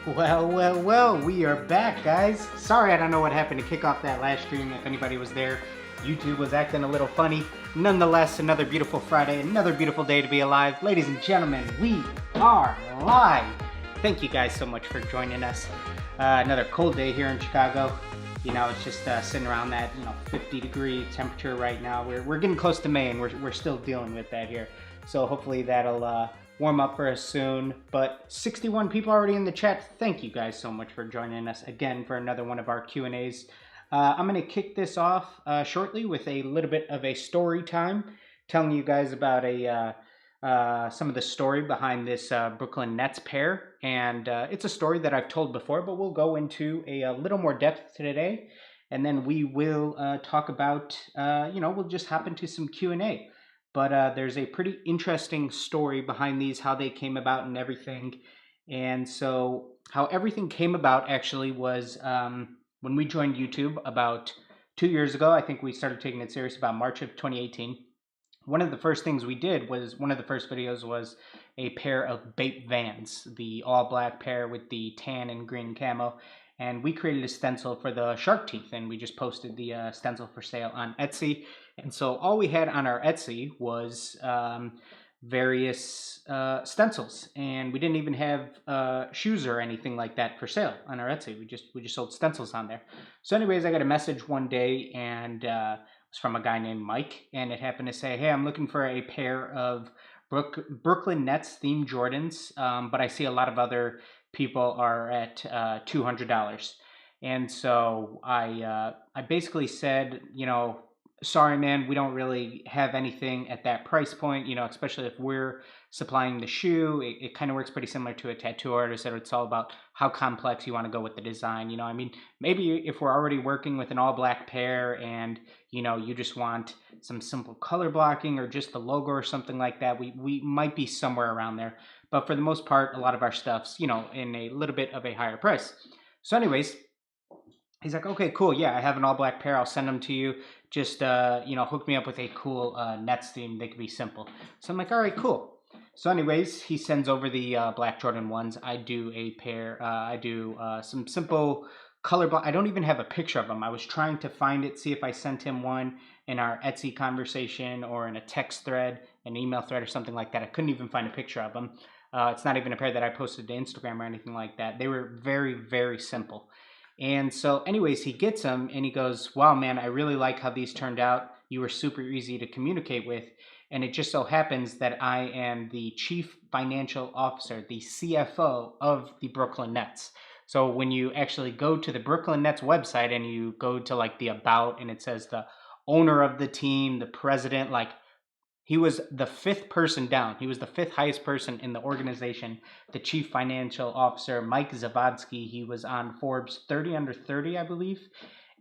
Well, we are back, guys. Sorry, I don't know what happened to kick off that last stream. If anybody was there, YouTube was acting a little funny. Nonetheless, another beautiful Friday, another beautiful day to be alive. Ladies and gentlemen, we are live. Thank you guys so much for joining us. Another cold day here in Chicago. You know, it's just sitting around that 50-degree temperature right now. We're getting close to May, and we're still dealing with that here. So hopefully that'll warm up for us soon. But 61 people already in the chat. Thank you guys so much for joining us again for another one of our Q&As. I'm going to kick this off shortly with a little bit of a story time, telling you guys about some of the story behind this Brooklyn Nets pair. And it's a story that I've told before, but we'll go into a little more depth today. And then we will talk about, we'll just hop into some Q&A. But there's a pretty interesting story behind these, how they came about and everything. And so how everything came about actually was when we joined YouTube about 2 years ago. I think we started taking it serious about March of 2018. One of the first things we did was, one of the first videos was a pair of Bape Vans, the all black pair with the tan and green camo. And we created a stencil for the shark teeth, and we just posted the stencil for sale on Etsy. And so all we had on our Etsy was various stencils, and we didn't even have shoes or anything like that for sale on our Etsy. We just sold stencils on there. So anyways, I got a message one day, and it was from a guy named Mike, and it happened to say, hey, I'm looking for a pair of Brooklyn Nets themed Jordans, but I see a lot of other people are at $200. And so I basically said, sorry, man, we don't really have anything at that price point, especially if we're supplying the shoe. It kind of works pretty similar to a tattoo artist, that it's all about how complex you want to go with the design. I mean, maybe if we're already working with an all black pair and, you just want some simple color blocking or just the logo or something like that, we might be somewhere around there. But for the most part, a lot of our stuff's, in a little bit of a higher price. So anyways, he's like, okay, cool. Yeah, I have an all black pair. I'll send them to you. Just, hook me up with a cool Nets theme. They could be simple. So I'm like, all right, cool. So anyways, he sends over the black Jordan 1s. I do a pair. I do some simple color block. I don't even have a picture of them. I was trying to find it, see if I sent him one in our Etsy conversation or in a text thread, an email thread or something like that. I couldn't even find a picture of them. It's not even a pair that I posted to Instagram or anything like that. They were very, very simple. And so anyways, he gets them and he goes, wow, man, I really like how these turned out. You were super easy to communicate with. And it just so happens that I am the chief financial officer, the CFO of the Brooklyn Nets. So when you actually go to the Brooklyn Nets website and you go to like the about, and it says the owner of the team, the president, like he was the fifth person down. He was the fifth highest person in the organization, the chief financial officer, Mike Zavodsky. He was on Forbes 30 under 30, I believe.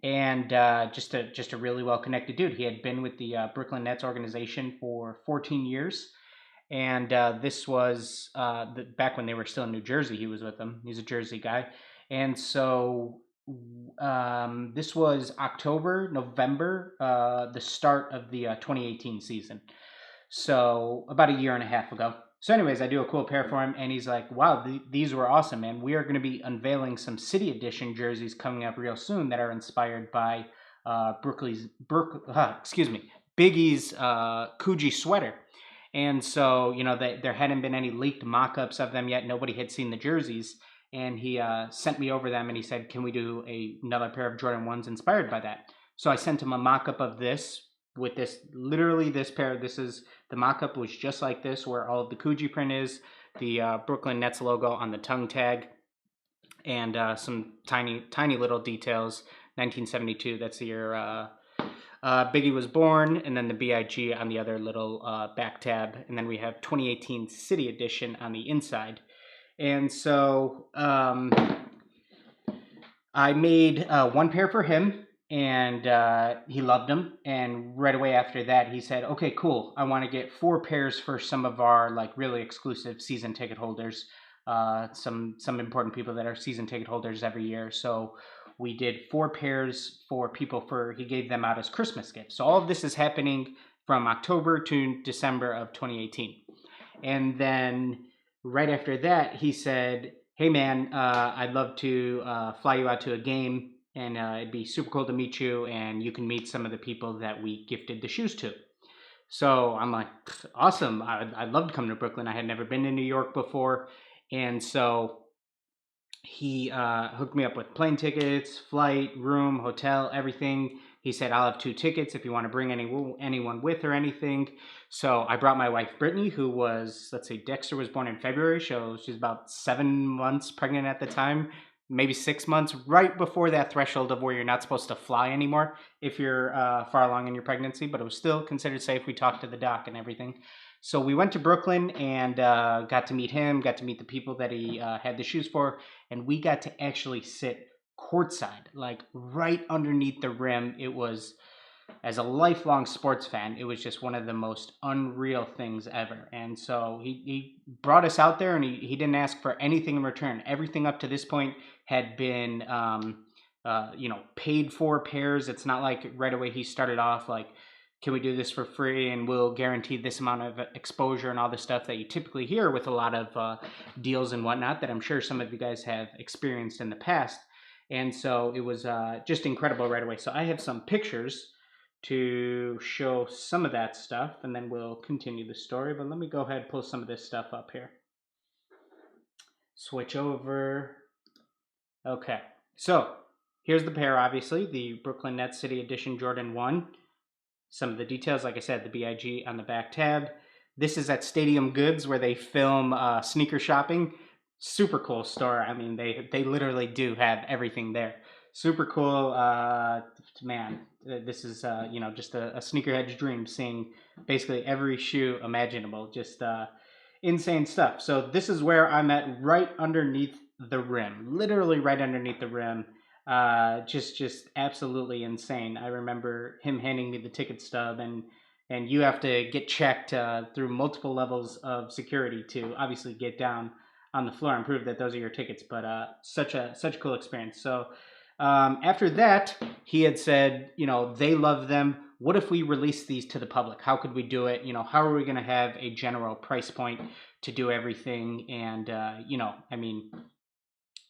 And just a really well-connected dude. He had been with the Brooklyn Nets organization for 14 years. And this was back when they were still in New Jersey. He was with them. He's a Jersey guy. And so this was October, November, the start of the 2018 season. So about a year and a half ago. So anyways, I do a cool pair for him, and he's like, wow, these were awesome, man. We are going to be unveiling some City Edition jerseys coming up real soon that are inspired by Biggie's Coogee sweater. And so, there hadn't been any leaked mock-ups of them yet. Nobody had seen the jerseys. And he sent me over them, and he said, can we do another pair of Jordan 1s inspired by that? So I sent him a mock-up of this, with this, literally this pair. This is, the mock-up was just like this, where all of the Coogee print is, the Brooklyn Nets logo on the tongue tag, and some tiny little details. 1972, that's the year Biggie was born, and then the BIG on the other little back tab, and then we have 2018 City Edition on the inside. And so I made one pair for him, and he loved them. And right away after that, he said, okay, cool. I want to get 4 pairs for some of our like really exclusive season ticket holders, some important people that are season ticket holders every year. So we did 4 pairs for people he gave them out as Christmas gifts. So all of this is happening from October to December of 2018. And then right after that, he said, hey man, I'd love to fly you out to a game, and it'd be super cool to meet you, and you can meet some of the people that we gifted the shoes to. So I'm like, awesome. I'd love to come to Brooklyn. I had never been to New York before. And so he hooked me up with plane tickets, flight, room, hotel, everything. He said, I'll have 2 tickets if you want to bring anyone with or anything. So I brought my wife, Brittany, who was, let's see, Dexter was born in February. So she's about 7 months pregnant at the time, maybe 6 months, right before that threshold of where you're not supposed to fly anymore if you're far along in your pregnancy, but it was still considered safe. We talked to the doc and everything. So we went to Brooklyn and got to meet him, got to meet the people that he had the shoes for, and we got to actually sit courtside, like right underneath the rim. It was, as a lifelong sports fan, it was just one of the most unreal things ever. And so he brought us out there, and he didn't ask for anything in return. Everything up to this point had been paid for pairs. It's not like right away he started off like, can we do this for free and we'll guarantee this amount of exposure and all the stuff that you typically hear with a lot of deals and whatnot that I'm sure some of you guys have experienced in the past. And so it was just incredible right away. So I have some pictures to show some of that stuff, and then we'll continue the story. But let me go ahead and pull some of this stuff up here. Switch over. Okay, so here's the pair, obviously, the Brooklyn Nets City Edition Jordan 1. Some of the details, like I said, the BIG on the back tab. This is at Stadium Goods where they film sneaker shopping. Super cool store. I mean, they literally do have everything there. Super cool. Man, this is, just a sneakerhead's dream, seeing basically every shoe imaginable. Just insane stuff. So this is where I'm at, right underneath the rim. Literally right underneath the rim. Just absolutely insane. I remember him handing me the ticket stub, and you have to get checked through multiple levels of security to obviously get down on the floor and prove that those are your tickets. But such a cool experience. So after that, he had said, they love them. What if we release these to the public? How could we do it? How are we going to have a general price point to do everything? And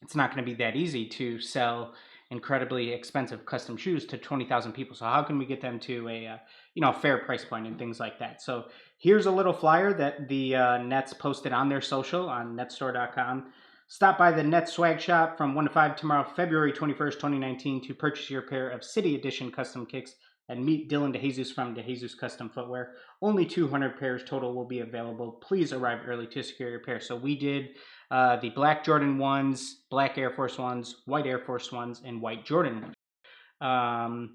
it's not going to be that easy to sell incredibly expensive custom shoes to 20,000 people. So how can we get them to a fair price point and things like that? So here's a little flyer that the Nets posted on their social on netstore.com. Stop by the Nets swag shop from 1 to 5 tomorrow, February 21st, 2019, to purchase your pair of City Edition custom kicks and meet Dylan DeJesus from DeJesus Custom Footwear. Only 200 pairs total will be available. Please arrive early to secure your pair. So we did the black Jordan 1s, black Air Force 1s, white Air Force 1s, and white Jordan 1s.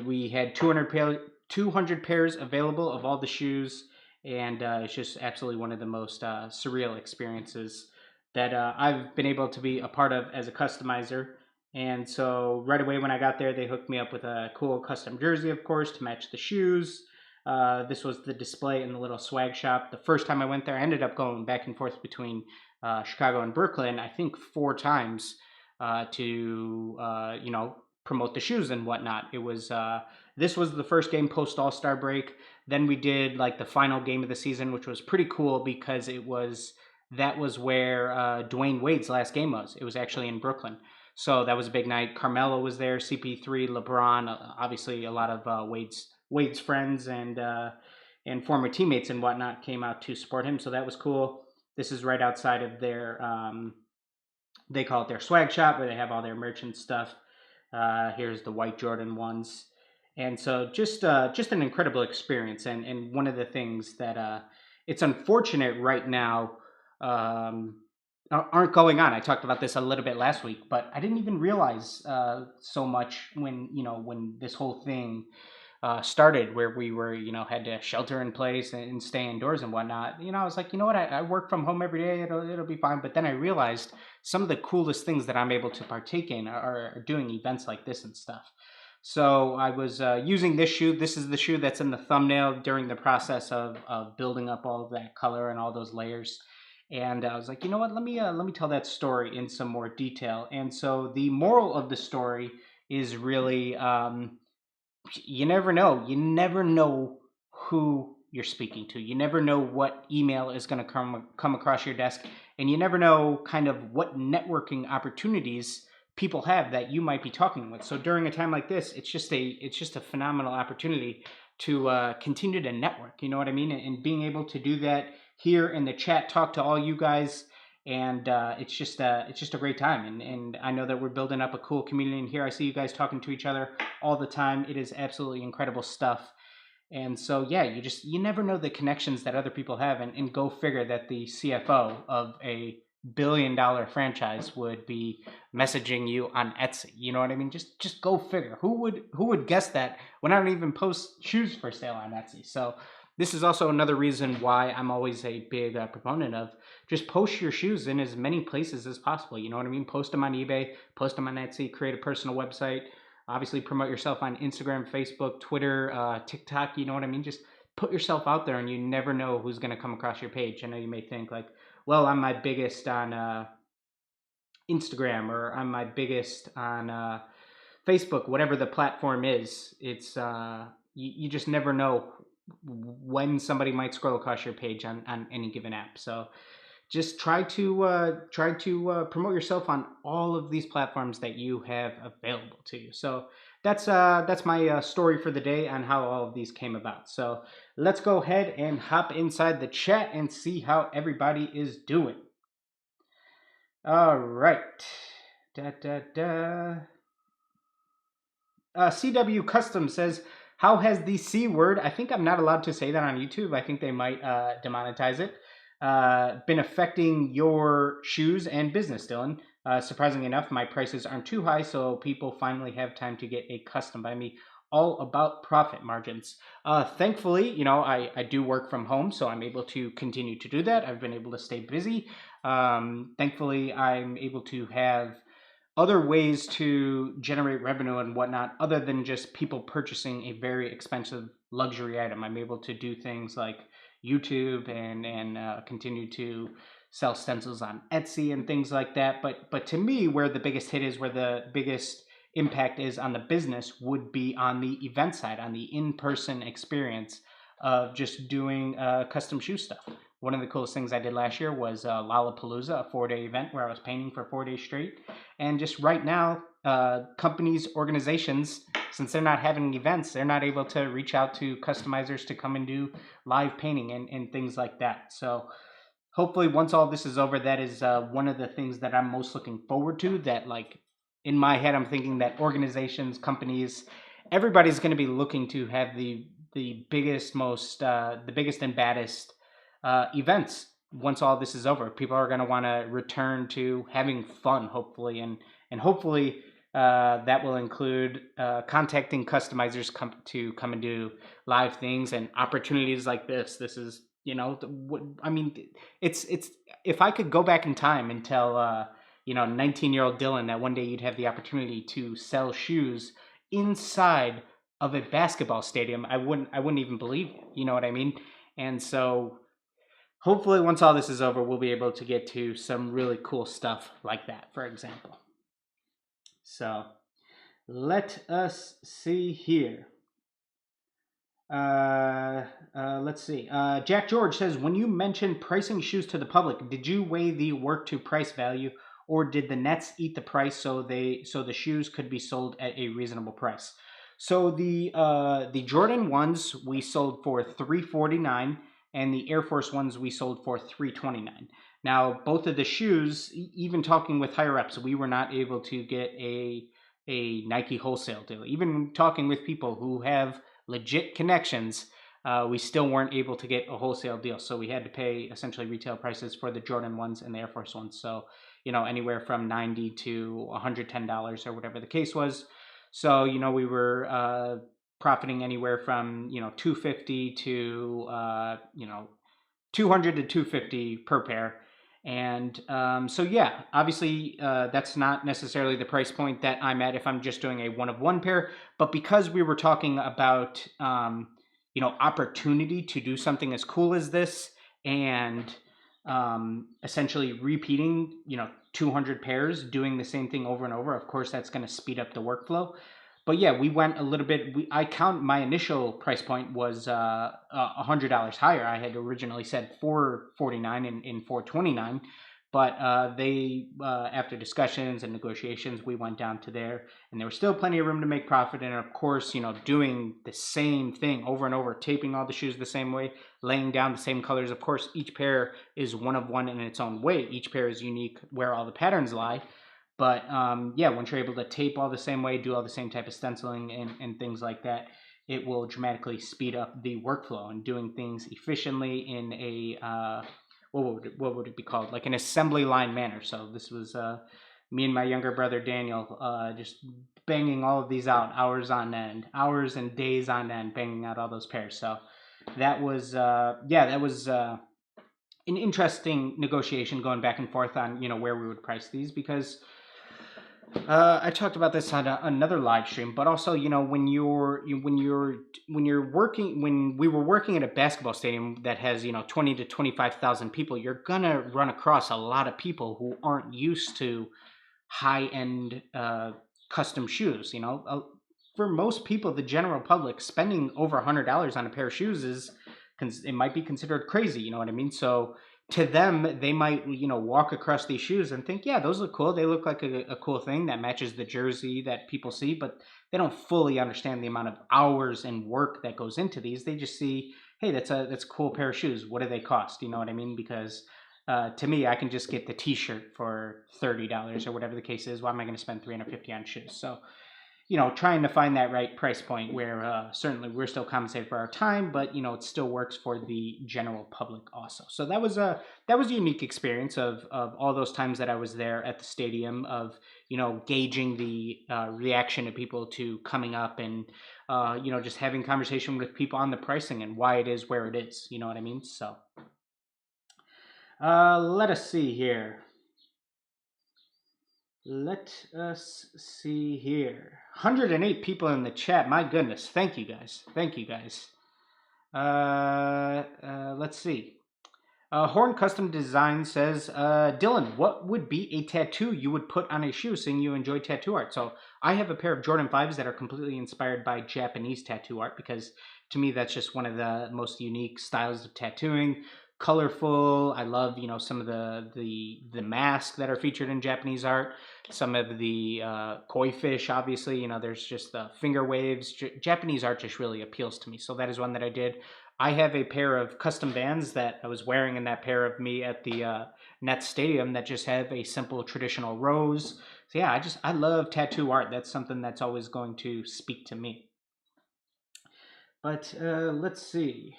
We had 200 pairs available of all the shoes, and it's just absolutely one of the most surreal experiences that I've been able to be a part of as a customizer. And so right away when I got there, they hooked me up with a cool custom jersey, of course, to match the shoes. This was the display in the little swag shop. The first time I went there, I ended up going back and forth between Chicago and Brooklyn, I think 4 times to promote the shoes and whatnot. It was this was the first game post All-Star break. Then we did like the final game of the season, which was pretty cool because that was where Dwayne Wade's last game was. It was actually in Brooklyn. So that was a big night. Carmelo was there, CP3, LeBron, obviously a lot of Wade's friends and former teammates and whatnot came out to support him. So that was cool. This is right outside of their, they call it their swag shop, where they have all their merchant stuff. Here's the white Jordan 1s. And so just an incredible experience. And one of the things that it's unfortunate right now aren't going on. I talked about this a little bit last week, but I didn't even realize so much when this whole thing started, where we were, had to shelter in place and stay indoors and whatnot. I was like, what, I work from home every day. It'll be fine. But then I realized some of the coolest things that I'm able to partake in are doing events like this and stuff. So I was using this shoe. This is the shoe that's in the thumbnail during the process of building up all of that color and all those layers. And I was like, what, let me tell that story in some more detail. And so the moral of the story is really, you never know. You never know who you're speaking to. You never know what email is going to come across your desk, and you never know kind of what networking opportunities people have that you might be talking with. So during a time like this, it's just a phenomenal opportunity to continue to network. You know what I mean? And being able to do that here in the chat, talk to all you guys, and it's just a great time. And I know that we're building up a cool community in here. I see you guys talking to each other all the time. It is absolutely incredible stuff. And so yeah, you never know the connections that other people have, and go figure that the CFO of a billion-dollar franchise would be messaging you on Etsy. You know what I mean? Just go figure. Who would guess that when I don't even post shoes for sale on Etsy? So this is also another reason why I'm always a big proponent of just post your shoes in as many places as possible. You know what I mean? Post them on eBay, post them on Etsy, create a personal website. Obviously, promote yourself on Instagram, Facebook, Twitter, TikTok. You know what I mean? Just put yourself out there, and you never know who's going to come across your page. I know you may think like, well, I'm my biggest on Instagram, or I'm my biggest on Facebook, whatever the platform is. It's you just never know when somebody might scroll across your page on any given app. So just try to promote yourself on all of these platforms that you have available to you. So that's my story for the day on how all of these came about. So let's go ahead and hop inside the chat and see how everybody is doing. All right. CW Custom says, how has the C word, I think I'm not allowed to say that on YouTube. I think they might demonetize it. Been affecting your shoes and business, Dylan? Surprisingly enough, my prices aren't too high, so people finally have time to get a custom by me. All about profit margins. Thankfully, you know, I do work from home, so I'm able to continue to do that. I've been able to stay busy. Thankfully, I'm able to have other ways to generate revenue and whatnot, other than just people purchasing a very expensive luxury item. I'm able to do things like YouTube and continue to sell stencils on Etsy and things like that. But to me, where the biggest hit is, where the biggest impact is on the business, would be on the event side, on the in-person experience of just doing custom shoe stuff. One of the coolest things I did last year was Lollapalooza, a 4-day event where I was painting for 4 days straight. And just right now, companies, organizations, since they're not having events, they're not able to reach out to customizers to come and do live painting and things like that. So hopefully once all this is over, that is one of the things that I'm most looking forward to. That, like, in my head, I'm thinking that organizations, companies, everybody's going to be looking to have the biggest, the biggest and baddest events once all this is over. People are going to want to return to having fun, hopefully, and hopefully that will include contacting customizers to come and do live things and opportunities like this. This is, you know, I mean, it's if I could go back in time and tell 19-year-old Dylan that one day you'd have the opportunity to sell shoes inside of a basketball stadium, I wouldn't even believe it. You know what I mean? And so hopefully once all this is over, we'll be able to get to some really cool stuff like that, for example. So let us see here. Let's see. Jack George says, when you mentioned pricing shoes to the public, did you weigh the work to price value, or did the nets eat the price so the shoes could be sold at a reasonable price? So the Jordan ones we sold for $349, and the Air Force ones we sold for $329. Now, both of the shoes, even talking with higher ups, we were not able to get a Nike wholesale deal. Even talking with people who have legit connections, we still weren't able to get a wholesale deal. So we had to pay essentially retail prices for the Jordan ones and the Air Force ones. So, you know, anywhere from $90 to $110 or whatever the case was. So, you know, we were profiting anywhere from, $250 to, $200 to $250 per pair. And so, yeah, obviously that's not necessarily the price point that I'm at if I'm just doing a one-of-one pair. But because we were talking about, opportunity to do something as cool as this, and essentially repeating, 200 pairs, doing the same thing over and over, of course, that's going to speed up the workflow. But yeah, we went a little bit. I count my initial price point was $100 higher. I had originally said $449 in $429, but they after discussions and negotiations, we went down to there, and there was still plenty of room to make profit. And of course, doing the same thing over and over, taping all the shoes the same way, laying down the same colors. Of course, each pair is one of one in its own way. Each pair is unique where all the patterns lie. But yeah, once you're able to tape all the same way, do all the same type of stenciling and things like that, it will dramatically speed up the workflow and doing things efficiently in a, what would it be called? Like an assembly line manner. So this was me and my younger brother Daniel just banging all of these out, hours on end, hours and days on end, banging out all those pairs. So that was, yeah, that was an interesting negotiation going back and forth on, where we would price these, because I talked about this on another live stream, but also, when we were working at a basketball stadium that has 20 to 25,000 people, you're gonna run across a lot of people who aren't used to high end custom shoes. For most people, the general public, spending over $100 on a pair of shoes it might be considered crazy. You know what I mean? So to them, they might, walk across these shoes and think, yeah, those look cool. They look like a cool thing that matches the jersey that people see, but they don't fully understand the amount of hours and work that goes into these. They just see, hey, that's a cool pair of shoes. What do they cost? You know what I mean? Because to me, I can just get the t-shirt for $30 or whatever the case is. Why am I going to spend $350 on shoes? So, trying to find that right price point where certainly we're still compensated for our time, but it still works for the general public also. So that was a unique experience of all those times that I was there at the stadium, of gauging the reaction of people to coming up and just having conversation with people on the pricing and why it is where it is. You know what I mean? So let us see here. Let us see here. 108 people in the chat. My goodness. Thank you guys. Thank you guys. Let's see. Horn Custom Design says, Dylan, what would be a tattoo you would put on a shoe, seeing you enjoy tattoo art? So I have a pair of Jordan 5s that are completely inspired by Japanese tattoo art, because to me that's just one of the most unique styles of tattooing. Colorful. I love, some of the masks that are featured in Japanese art. Some of the koi fish, obviously. There's just the finger waves. Japanese art just really appeals to me. So that is one that I did. I have a pair of custom bands that I was wearing in that pair of me at the Nets Stadium that just have a simple traditional rose. So yeah, I love tattoo art. That's something that's always going to speak to me. But let's see.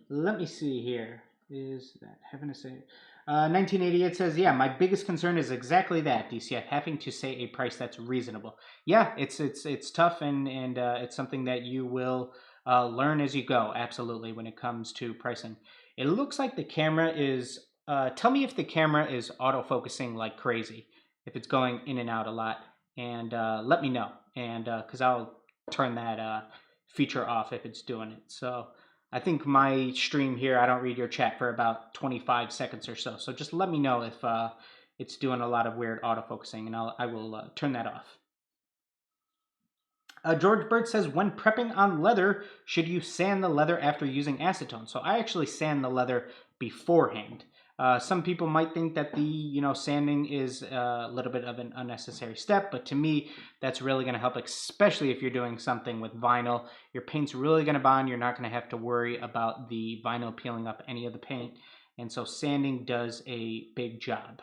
Let me see here. Is that having to say? 1988 says, yeah, my biggest concern is exactly that, DCF, having to say a price that's reasonable. Yeah, it's tough, and it's something that you will learn as you go, absolutely, when it comes to pricing. It looks like the camera is, tell me if the camera is autofocusing like crazy, if it's going in and out a lot, and let me know, and because I'll turn that feature off if it's doing it. So I think my stream here, I don't read your chat for about 25 seconds or so. So just let me know if it's doing a lot of weird autofocusing, and I will turn that off. George Bird says, when prepping on leather, should you sand the leather after using acetone? So I actually sand the leather beforehand. Some people might think that the sanding is a little bit of an unnecessary step, but to me, that's really going to help, especially if you're doing something with vinyl. Your paint's really going to bond. You're not going to have to worry about the vinyl peeling up any of the paint, and so sanding does a big job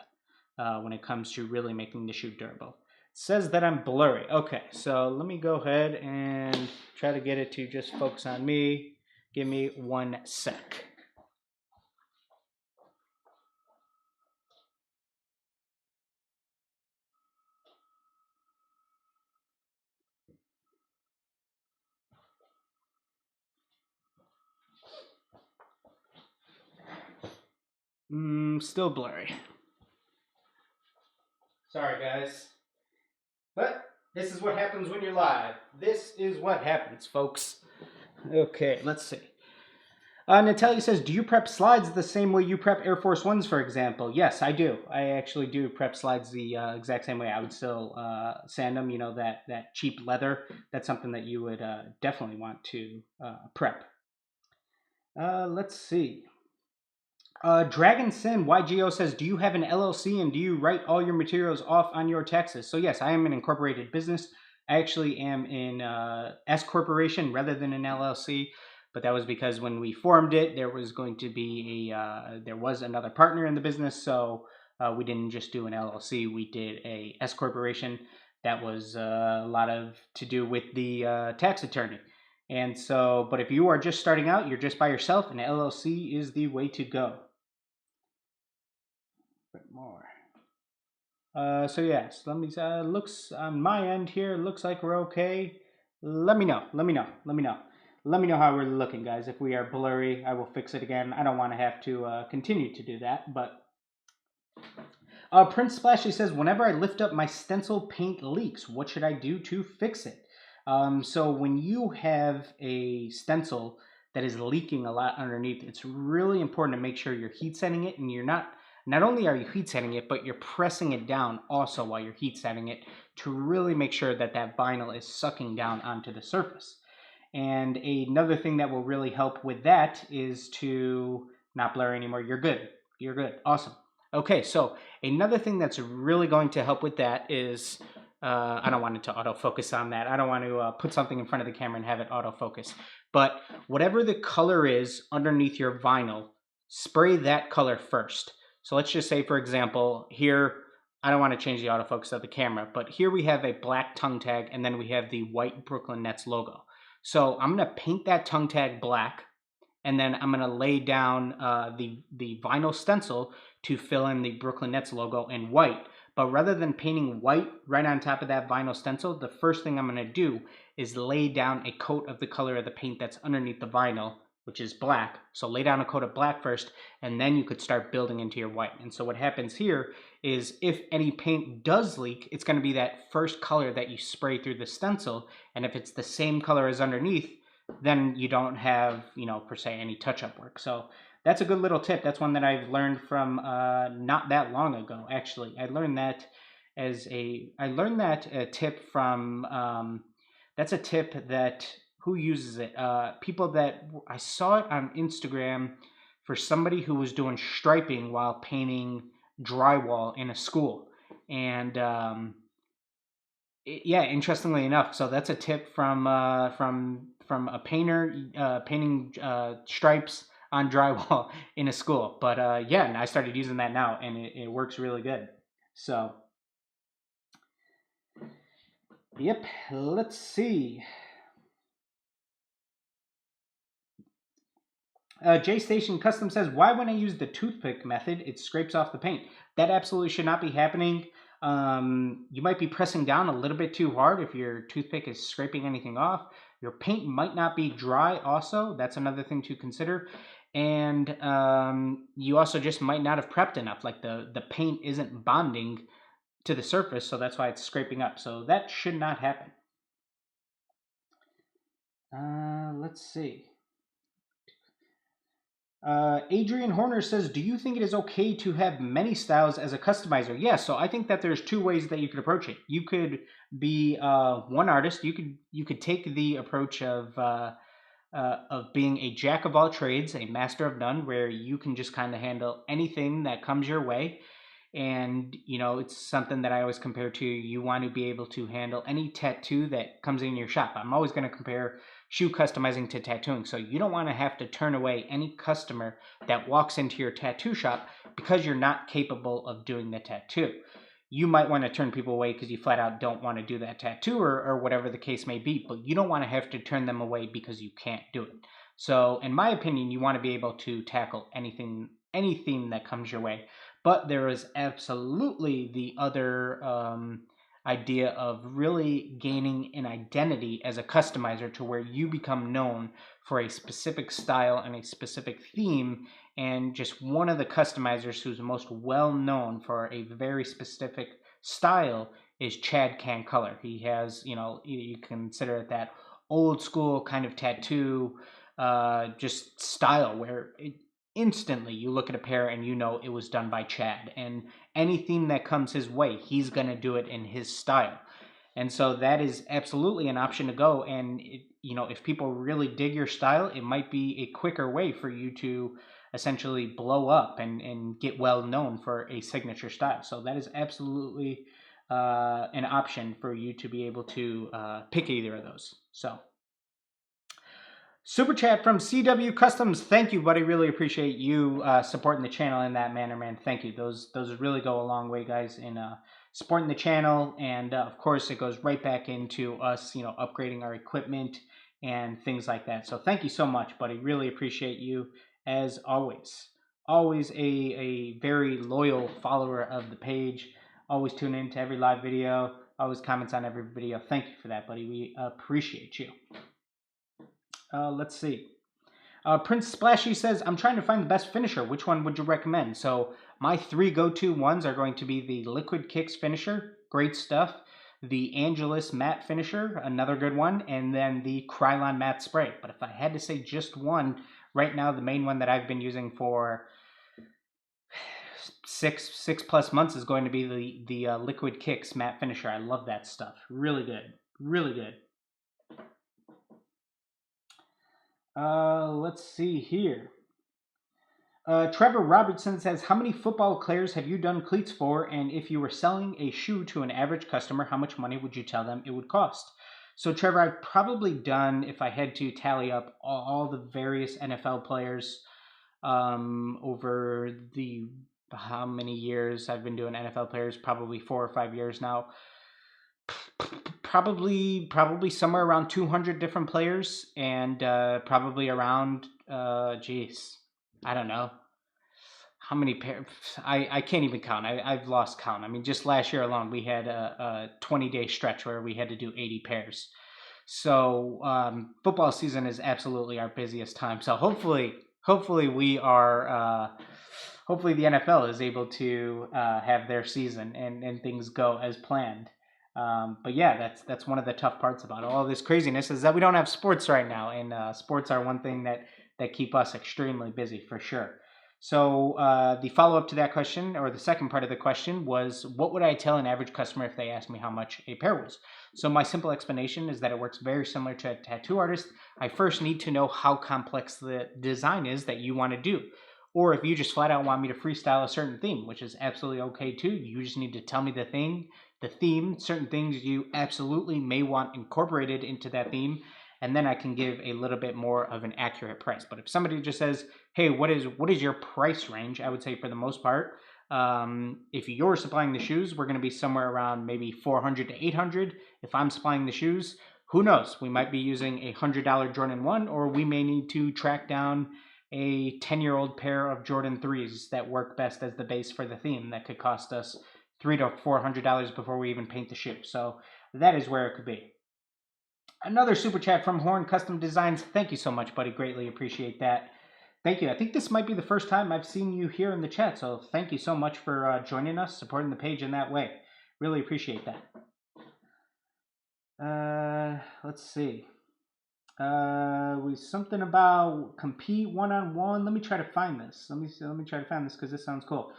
when it comes to really making the shoe durable. It says that I'm blurry. Okay, so let me go ahead and try to get it to just focus on me. Give me 1 sec. Still blurry. Sorry, guys. But this is what happens when you're live. This is what happens, folks. Okay, let's see. Natalia says, do you prep slides the same way you prep Air Force Ones, for example? Yes, I do. I actually do prep slides the exact same way. I would still sand them, you know, that cheap leather. That's something that you would definitely want to prep. Let's see. Dragon Sin YGO says, do you have an LLC and do you write all your materials off on your taxes? So yes, I am an incorporated business. I actually am in S corporation rather than an LLC, but that was because when we formed it, there was going to be there was another partner in the business, so we didn't just do an LLC. We did a S corporation. That was a lot of to do with the tax attorney. And so, but if you are just starting out, you're just by yourself, an LLC is the way to go. Bit more. So yes, let me. Looks on my end here. Looks like we're okay. Let me know. Let me know. Let me know. Let me know how we're looking, guys. If we are blurry, I will fix it again. I don't want to have to continue to do that, but. Prince Splashy says, whenever I lift up my stencil, paint leaks. What should I do to fix it? So when you have a stencil that is leaking a lot underneath, it's really important to make sure you're heat setting it and you're not only are you heat setting it, but you're pressing it down also while you're heat setting it to really make sure that that vinyl is sucking down onto the surface. And another thing that will really help with that is to not blur anymore. You're good. You're good. Awesome. Okay, so another thing that's really going to help with that is, I don't want it to autofocus on that. I don't want to put something in front of the camera and have it autofocus. But whatever the color is underneath your vinyl, spray that color first. So let's just say, for example, here, I don't want to change the autofocus of the camera, but here we have a black tongue tag and then we have the white Brooklyn Nets logo. So I'm going to paint that tongue tag black, and then I'm going to lay down the vinyl stencil to fill in the Brooklyn Nets logo in white. But rather than painting white right on top of that vinyl stencil, the first thing I'm going to do is lay down a coat of the color of the paint that's underneath the vinyl, which is black. So lay down a coat of black first, and then you could start building into your white. And so what happens here is if any paint does leak, it's going to be that first color that you spray through the stencil. And if it's the same color as underneath, then you don't have, you know, per se, any touch-up work. So that's a good little tip. That's one that I've learned from not that long ago, actually. I learned that tip from, that's a tip that, who uses it? People that, I saw it on Instagram for somebody who was doing striping while painting drywall in a school. And yeah, interestingly enough, so that's a tip from a painter painting stripes on drywall in a school. But yeah, and I started using that now, and it works really good. So, yep, let's see. J Station Custom says, why when I use the toothpick method, it scrapes off the paint? That absolutely should not be happening. You might be pressing down a little bit too hard if your toothpick is scraping anything off. Your paint might not be dry also. That's another thing to consider. And you also just might not have prepped enough. Like the paint isn't bonding to the surface, so that's why it's scraping up. So that should not happen. Let's see. Adrian Horner says, do you think it is okay to have many styles as a customizer? Yes, so I think that there's two ways that you could approach it. You could be one artist. You could take the approach of being a jack of all trades, a master of none, where you can just kind of handle anything that comes your way. And, you know, it's something that I always compare to, you want to be able to handle any tattoo that comes in your shop. I'm always going to compare shoe customizing to tattooing. So you don't want to have to turn away any customer that walks into your tattoo shop because you're not capable of doing the tattoo. You might want to turn people away because you flat out don't want to do that tattoo or whatever the case may be, but you don't want to have to turn them away because you can't do it. So in my opinion, you want to be able to tackle anything that comes your way. But there is absolutely the other idea of really gaining an identity as a customizer to where you become known for a specific style and a specific theme. And just one of the customizers who's most well known for a very specific style is Chad Can Color. He has, you know, you consider it that old school kind of tattoo, just style where instantly you look at a pair and you know it was done by Chad, and any theme that comes his way, he's going to do it in his style. And so that is absolutely an option to go. And, if people really dig your style, it might be a quicker way for you to essentially blow up and get well known for a signature style. So that is absolutely an option for you to be able to pick either of those. So Super chat from CW Customs. Thank you, buddy. Really appreciate you supporting the channel in that manner, man. Thank you. Those really go a long way, guys, in supporting the channel. And of course, it goes right back into us, upgrading our equipment and things like that. So thank you so much, buddy. Really appreciate you as always. Always a very loyal follower of the page. Always tune in to every live video. Always comments on every video. Thank you for that, buddy. We appreciate you. Let's see. Prince Splashy says, I'm trying to find the best finisher. Which one would you recommend? So my 3 go-to ones are going to be the Liquid Kicks finisher. Great stuff. The Angelus matte finisher, another good one. And then the Krylon matte spray. But if I had to say just one, right now the main one that I've been using for six plus months is going to be the Liquid Kicks matte finisher. I love that stuff. Really good. Really good. Let's see here. Trevor Robertson says, how many football players have you done cleats for? And if you were selling a shoe to an average customer, how much money would you tell them it would cost? So Trevor, I've probably done, if I had to tally up all the various NFL players over the, how many years I've been doing NFL players, probably 4 or 5 years now. Probably somewhere around 200 different players, and probably around, I don't know how many pairs. I can't even count. I've lost count. I mean, just last year alone, we had a 20-day stretch where we had to do 80 pairs. So football season is absolutely our busiest time. So hopefully we are. Hopefully the NFL is able to have their season and things go as planned. But yeah, that's one of the tough parts about all this craziness is that we don't have sports right now, and sports are one thing that keep us extremely busy for sure. So the follow-up to that question, or the second part of the question, was what would I tell an average customer if they asked me how much a pair was? So my simple explanation is that it works very similar to a tattoo artist. I first need to know how complex the design is that you want to do. Or if you just flat out want me to freestyle a certain theme, which is absolutely okay too. You just need to tell me the theme, certain things you absolutely may want incorporated into that theme, and then I can give a little bit more of an accurate price. But if somebody just says, hey, what is your price range? I would say for the most part, if you're supplying the shoes, we're going to be somewhere around maybe 400 to 800. If I'm supplying the shoes, who knows? We might be using a $100 Jordan 1, or we may need to track down a 10-year-old pair of Jordan 3s that work best as the base for the theme that could cost us $300 to $400 before we even paint the shoe. So that is where it could be. Another super chat from Horn Custom Designs. Thank you so much, buddy. Greatly appreciate that. Thank you. I think this might be the first time I've seen you here in the chat, so thank you so much for joining us, supporting the page in that way. Really appreciate that. Let's see. Something about compete one-on-one. Let me try to find this. Let me try to find this because this sounds cool.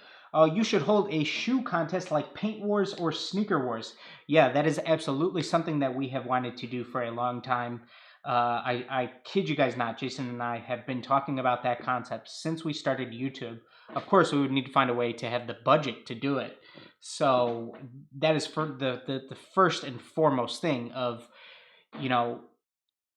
You should hold a shoe contest like Paint Wars or Sneaker Wars. Yeah, that is absolutely something that we have wanted to do for a long time. I kid you guys not, Jason and I have been talking about that concept since we started YouTube. Of course, we would need to find a way to have the budget to do it. So that is for the first and foremost thing of,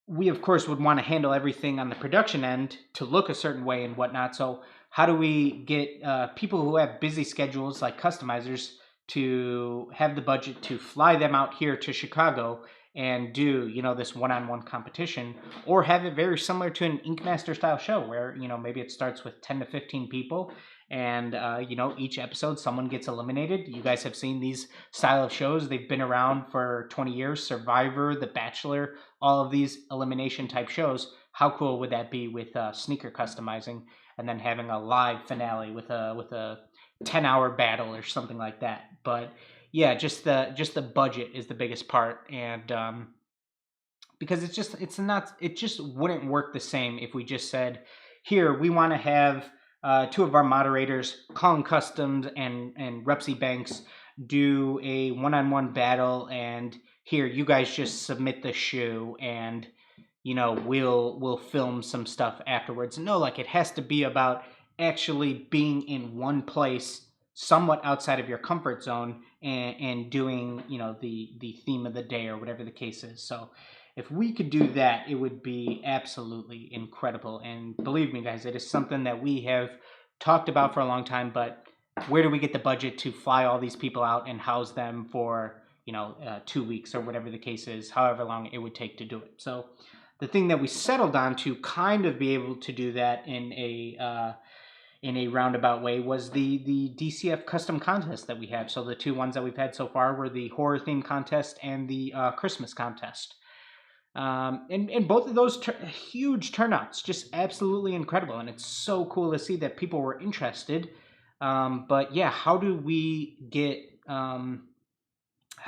we of course would want to handle everything on the production end to look a certain way and whatnot. So how do we get people who have busy schedules like customizers to have the budget to fly them out here to Chicago and do, this one-on-one competition, or have it very similar to an Ink Master style show where, maybe it starts with 10 to 15 people and, each episode someone gets eliminated. You guys have seen these style of shows. They've been around for 20 years. Survivor, The Bachelor, all of these elimination type shows. How cool would that be with sneaker customizing and then having a live finale with a 10-hour battle or something like that? But yeah, just the budget is the biggest part, and because it just wouldn't work the same if we just said, here, we want to have two of our moderators, Colin Customs and Repsy Banks, do a one-on-one battle, and here, you guys just submit the shoe, and we'll film some stuff afterwards. No, like, it has to be about actually being in one place, somewhat outside of your comfort zone, and doing the theme of the day or whatever the case is. So if we could do that, it would be absolutely incredible. And believe me, guys, it is something that we have talked about for a long time, but where do we get the budget to fly all these people out and house them for 2 weeks or whatever the case is, however long it would take to do it? So the thing that we settled on to kind of be able to do that in a roundabout way was the DCF custom contest that we had. So the two ones that we've had so far were the horror theme contest and the Christmas contest. And both of those huge turnouts, just absolutely incredible. And it's so cool to see that people were interested. But yeah, how do we get, how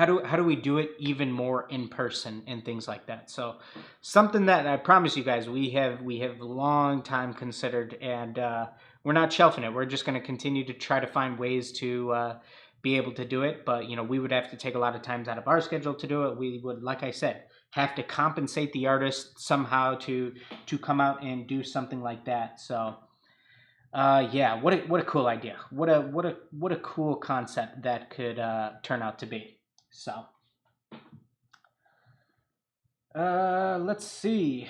do we do it even more in person and things like that? So something that I promise you guys, we have long time considered, and we're not shelving it. We're just going to continue to try to find ways to be able to do it. But, we would have to take a lot of times out of our schedule to do it. We would, like I said, have to compensate the artist somehow to come out and do something like that. So yeah, what a cool idea. What a cool concept that could turn out to be. So let's see.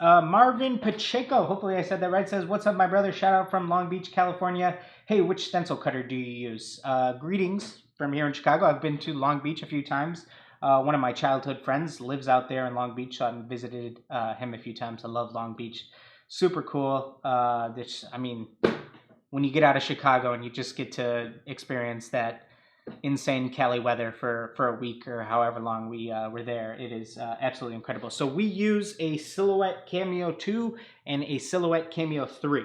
Marvin Pacheco, hopefully I said that right, says, what's up, my brother? Shout out from Long Beach, California. Hey, which stencil cutter do you use? Greetings from here in Chicago. I've been to Long Beach a few times. One of my childhood friends lives out there in Long Beach, so I've visited him a few times. I love Long Beach. Super cool. When you get out of Chicago and you just get to experience that insane Cali weather for a week or however long we were there, it is absolutely incredible. So we use a Silhouette Cameo 2 and a Silhouette Cameo 3.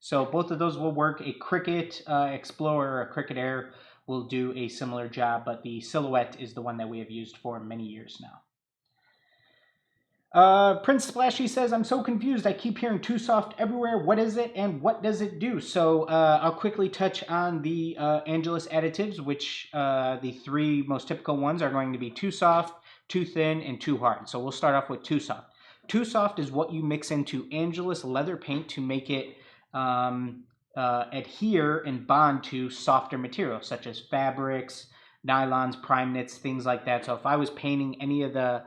So both of those will work. A Cricut Explorer or a Cricut Air will do a similar job, but the Silhouette is the one that we have used for many years now. Prince Splashy says, I'm so confused. I keep hearing Too Soft everywhere. What is it and what does it do? So I'll quickly touch on the Angelus additives, which the three most typical ones are going to be Too Soft, Too Thin, and Too Hard. So we'll start off with Too Soft. Too Soft is what you mix into Angelus leather paint to make it adhere and bond to softer materials such as fabrics, nylons, prime knits, things like that. So if I was painting any of the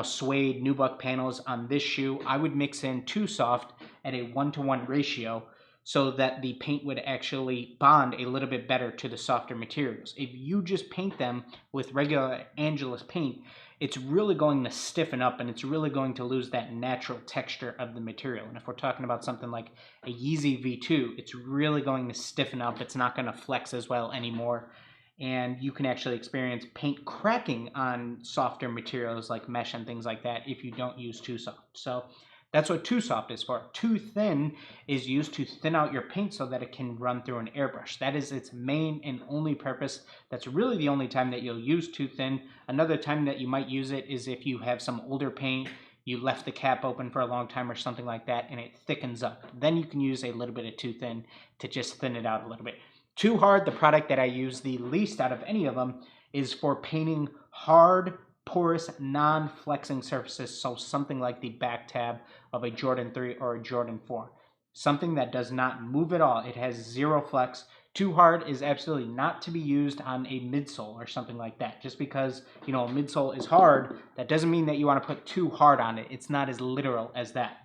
suede nubuck panels on this shoe, I would mix in Too Soft at a 1-to-1 ratio so that the paint would actually bond a little bit better to the softer materials. If you just paint them with regular Angelus paint, it's really going to stiffen up and it's really going to lose that natural texture of the material. And if we're talking about something like a Yeezy V2, it's really going to stiffen up. It's not going to flex as well anymore. And you can actually experience paint cracking on softer materials like mesh and things like that if you don't use Too Soft. So that's what Too Soft is for. Too Thin is used to thin out your paint so that it can run through an airbrush. That is its main and only purpose. That's really the only time that you'll use Too Thin. Another time that you might use it is if you have some older paint, you left the cap open for a long time or something like that, and it thickens up. Then you can use a little bit of Too Thin to just thin it out a little bit. Too Hard, the product that I use the least out of any of them, is for painting hard, porous, non-flexing surfaces, so something like the back tab of a Jordan 3 or a Jordan 4. Something that does not move at all. It has zero flex. Too Hard is absolutely not to be used on a midsole or something like that. Just because, a midsole is hard, that doesn't mean that you want to put too hard on it. It's not as literal as that.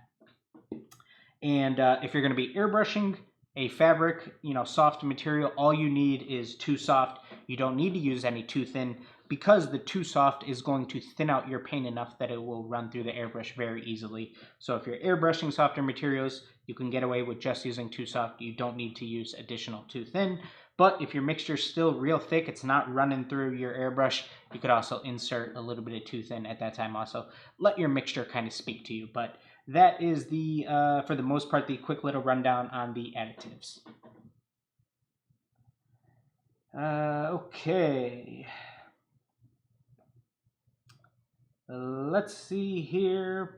And if you're going to be airbrushing a fabric, soft material, all you need is Too Soft. You don't need to use any Too Thin because the Too Soft is going to thin out your paint enough that it will run through the airbrush very easily. So if you're airbrushing softer materials, you can get away with just using Too Soft. You don't need to use additional Too Thin. But if your mixture's still real thick, it's not running through your airbrush, you could also insert a little bit of Too Thin at that time also. Let your mixture kind of speak to you. But that is the, for the most part, the quick little rundown on the additives. Okay. Let's see here.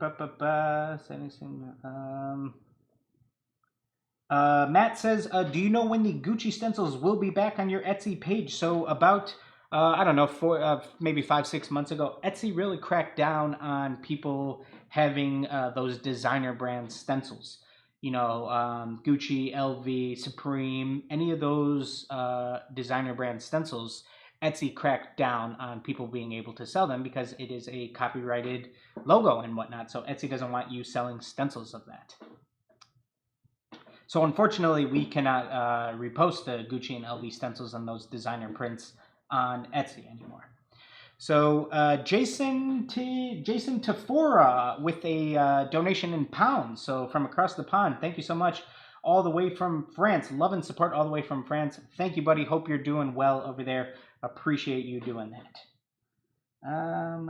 Matt says, do you know when the Gucci stencils will be back on your Etsy page? So about, I don't know, maybe 5-6 months ago, Etsy really cracked down on people having those designer brand stencils. You know, Gucci, LV, Supreme, any of those designer brand stencils. Etsy cracked down on people being able to sell them because it is a copyrighted logo and whatnot. So Etsy doesn't want you selling stencils of that. So unfortunately, we cannot repost the Gucci and LV stencils and those designer prints on Etsy anymore. So Jason Tafora with a donation in pounds. So from across the pond, thank you so much. All the way from France. Love and support all the way from France. Thank you, buddy. Hope you're doing well over there. Appreciate you doing that.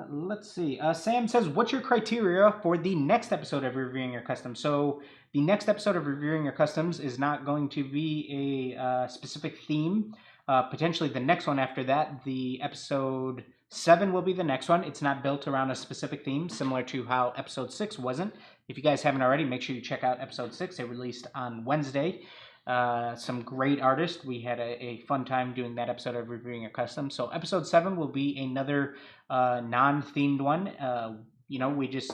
Let's see. Sam says, what's your criteria for the next episode of Reviewing Your Customs? So the next episode of Reviewing Your Customs is not going to be a specific theme. Potentially the next one after that, the episode 7 will be the next one. It's not built around a specific theme, similar to how episode 6 wasn't. If you guys haven't already, make sure you check out episode 6. It released on Wednesday. Some great artists. We had a fun time doing that episode of Reviewing Your Customs. So episode 7 will be another non-themed one. You know, we just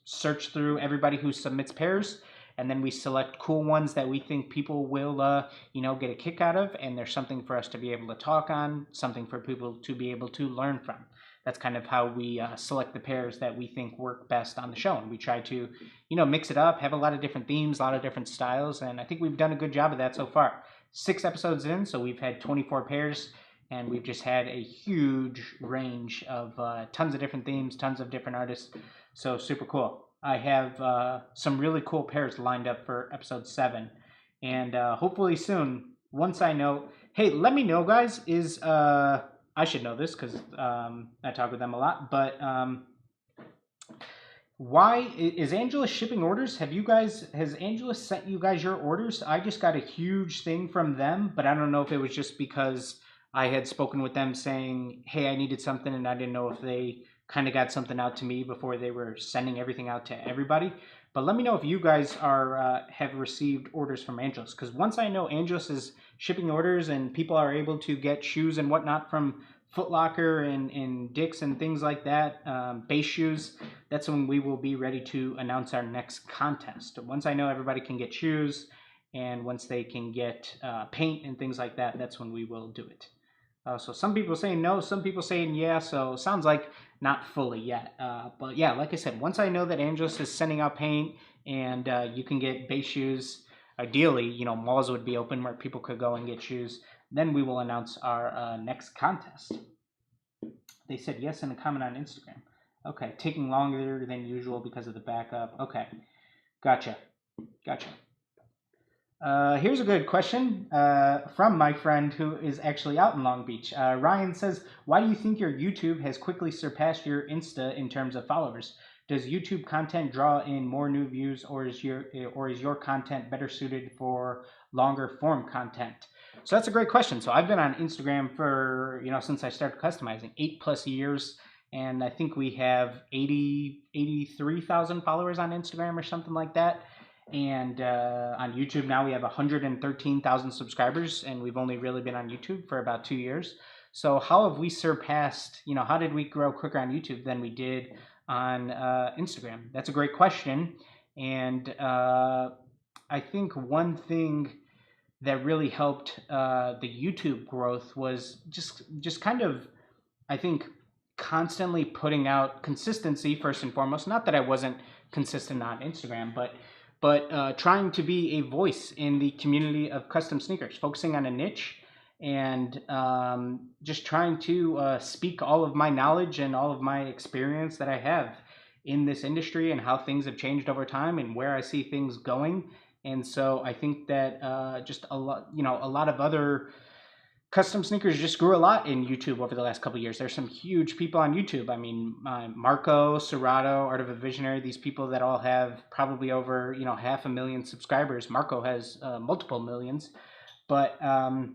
search through everybody who submits pairs, and then we select cool ones that we think people will, you know, get a kick out of, and there's something for us to be able to talk on, something for people to be able to learn from. That's kind of how we select the pairs that we think work best on the show. And we try to, you know, mix it up, have a lot of different themes, a lot of different styles. And I think we've done a good job of that so far. 6 episodes in, so we've had 24 pairs. And we've just had a huge range of tons of different themes, tons of different artists. So super cool. I have some really cool pairs lined up for episode 7. And hopefully soon, once I know, hey, let me know, guys, is... I should know this because I talk with them a lot, but why is Angela shipping orders? Has Angela sent you guys your orders? I just got a huge thing from them, but I don't know if it was just because I had spoken with them saying, hey, I needed something, and I didn't know if they kind of got something out to me before they were sending everything out to everybody. But let me know if you guys have received orders from Angelus, because once I know Angelus is shipping orders and people are able to get shoes and whatnot from Foot Locker and Dick's and things like that, base shoes, that's when we will be ready to announce our next contest. Once I know everybody can get shoes and once they can get paint and things like that, that's when we will do it. So some people saying no, some people saying yeah, so sounds like not fully yet. But yeah, like I said, once I know that Angelus is sending out paint and you can get base shoes, ideally, you know, malls would be open where people could go and get shoes, then we will announce our next contest. They said yes in a comment on Instagram. Okay, taking longer than usual because of the backup. Okay, gotcha. Here's a good question from my friend who is actually out in Long Beach. Ryan says, why do you think your YouTube has quickly surpassed your Insta in terms of followers? Does YouTube content draw in more new views, or is your content better suited for longer form content? So that's a great question. So I've been on Instagram for, you know, since I started customizing, 8+ years. And I think we have 83,000 followers on Instagram or something like that. And on YouTube now we have 113,000 subscribers, and we've only really been on YouTube for about 2 years. So how have we surpassed, you know, how did we grow quicker on YouTube than we did on Instagram? That's a great question. And I think one thing that really helped the YouTube growth was just kind of, I think, constantly putting out consistency first and foremost. Not that I wasn't consistent on Instagram, but trying to be a voice in the community of custom sneakers, focusing on a niche, and just trying to speak all of my knowledge and all of my experience that I have in this industry and how things have changed over time and where I see things going. And so I think that just a lot of other custom sneakers just grew a lot in YouTube over the last couple of years. There's some huge people on YouTube. I mean, Marco, Serato, Art of a Visionary, these people that all have probably over, 500,000 subscribers. Marco has multiple millions. But I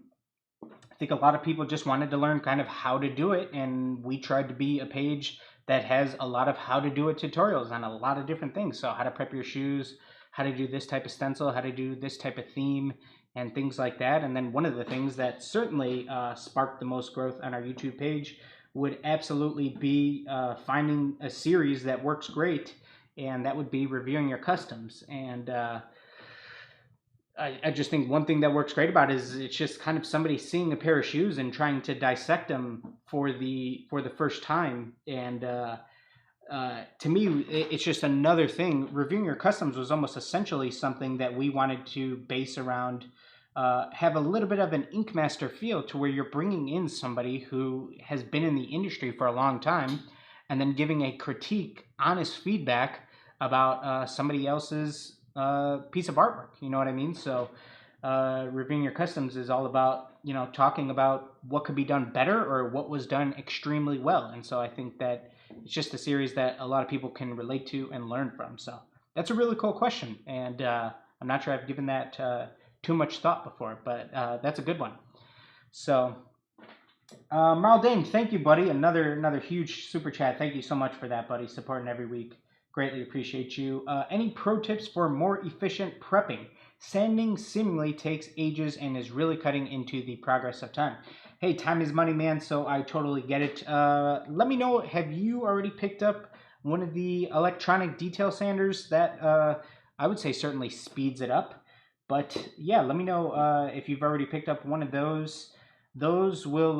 think a lot of people just wanted to learn kind of how to do it. And we tried to be a page that has a lot of how to do it tutorials on a lot of different things. So how to prep your shoes, how to do this type of stencil, how to do this type of theme, and things like that. And then one of the things that certainly sparked the most growth on our YouTube page would absolutely be finding a series that works great, and that would be reviewing your customs. And I just think one thing that works great about it is it's just kind of somebody seeing a pair of shoes and trying to dissect them for the first time. And to me, it's just another thing. Reviewing your customs was almost essentially something that we wanted to base around, have a little bit of an Ink Master feel, to where you're bringing in somebody who has been in the industry for a long time and then giving a critique, honest feedback about somebody else's piece of artwork. You know what I mean? So reviewing your customs is all about, you know, talking about what could be done better or what was done extremely well. And so I think that it's just a series that a lot of people can relate to and learn from. So that's a really cool question, and I'm not sure I've given that too much thought before, but that's a good one. So Marl Dame, thank you, buddy. Another huge super chat. Thank you so much for that, buddy. Supporting every week. Greatly appreciate you. Any pro tips for more efficient prepping? Sanding seemingly takes ages and is really cutting into the progress of time. Hey, time is money, man, so I totally get it. Let me know, have you already picked up one of the electronic detail sanders? That I would say certainly speeds it up. But yeah, let me know if you've already picked up one of those. Those will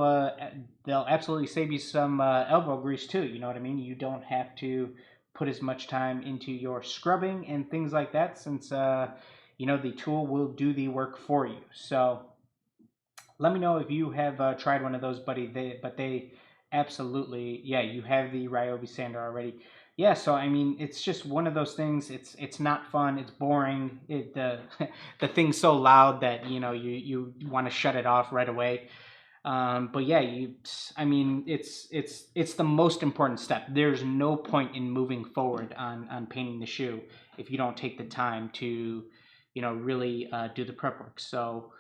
they'll absolutely save you some elbow grease too. You know what I mean? You don't have to put as much time into your scrubbing and things like that, since you know, the tool will do the work for you. So let me know if you have tried one of those, buddy. They absolutely, yeah, you have the Ryobi sander already. Yeah, so I mean, it's just one of those things. It's not fun. It's boring. The thing's so loud that, you know, you want to shut it off right away. But yeah, I mean, it's the most important step. There's no point in moving forward on painting the shoe if you don't take the time to, you know, really do the prep work. So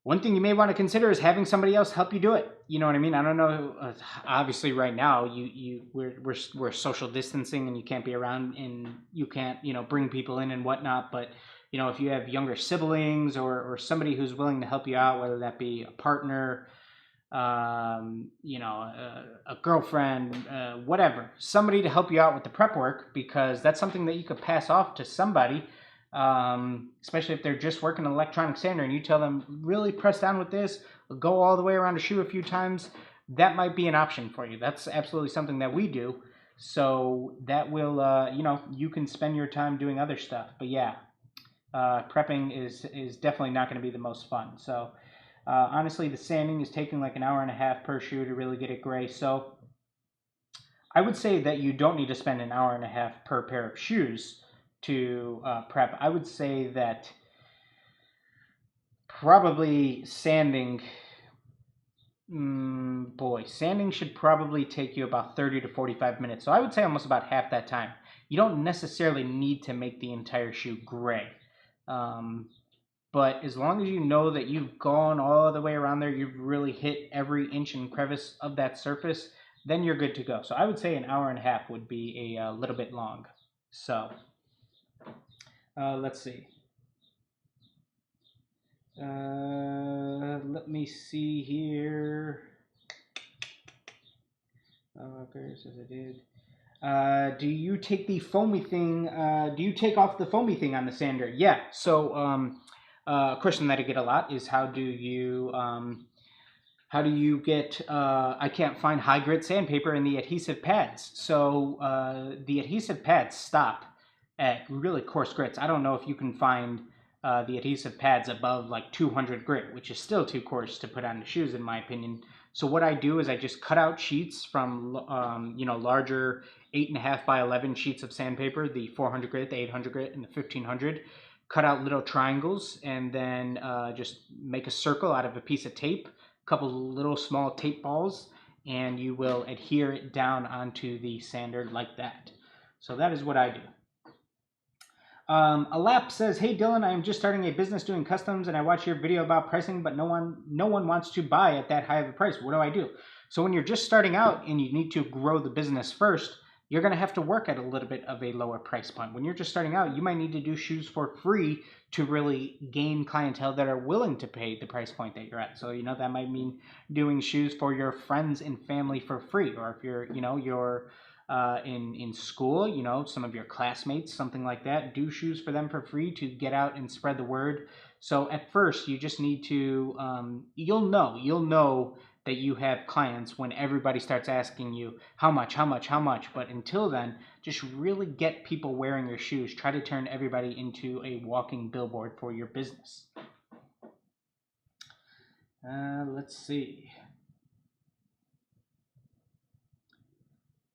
one thing you may want to consider is having somebody else help you do it. You know what I mean? I don't know. Obviously, right now we're social distancing and you can't be around and you can't, you know, bring people in and whatnot. But you know, if you have younger siblings or somebody who's willing to help you out, whether that be a partner, you know, a girlfriend, whatever, somebody to help you out with the prep work, because that's something that you could pass off to somebody. Especially if they're just working an electronic sander and you tell them, really press down with this, go all the way around the shoe a few times, that might be an option for you. That's absolutely something that we do. So that will, you know, you can spend your time doing other stuff. But yeah, prepping is definitely not going to be the most fun. So honestly, the sanding is taking like an hour and a half per shoe to really get it gray. So I would say that you don't need to spend an hour and a half per pair of shoes to prep. I would say that probably sanding, sanding should probably take you about 30 to 45 minutes. So I would say almost about half that time. You don't necessarily need to make the entire shoe gray. But as long as you know that you've gone all the way around there, you've really hit every inch and crevice of that surface, then you're good to go. So I would say an hour and a half would be a little bit long. So let's see. Let me see here. As I did. Do you take the foamy thing? Do you take off the foamy thing on the sander? Yeah. So a question that I get a lot is how do you get? I can't find high grit sandpaper in the adhesive pads. So the adhesive pads stop at really coarse grits. I don't know if you can find the adhesive pads above like 200 grit, which is still too coarse to put on the shoes in my opinion. So what I do is I just cut out sheets from you know, larger 8.5 by 11 sheets of sandpaper, the 400 grit, the 800 grit, and the 1500. Cut out little triangles and then just make a circle out of a piece of tape, a couple little small tape balls, and you will adhere it down onto the sander like that. So that is what I do. Alap says, hey Dylan, I am just starting a business doing customs and I watch your video about pricing, but no one wants to buy at that high of a price. What do I do? So when you're just starting out and you need to grow the business first, you're going to have to work at a little bit of a lower price point. When you're just starting out, you might need to do shoes for free to really gain clientele that are willing to pay the price point that you're at. So, that might mean doing shoes for your friends and family for free. Or if you're, you're in school, some of your classmates, something like that, do shoes for them for free to get out and spread the word. So at first, you just need to, you'll know that you have clients when everybody starts asking you how much. But until then, just really get people wearing your shoes. Try to turn everybody into a walking billboard for your business. Let's see.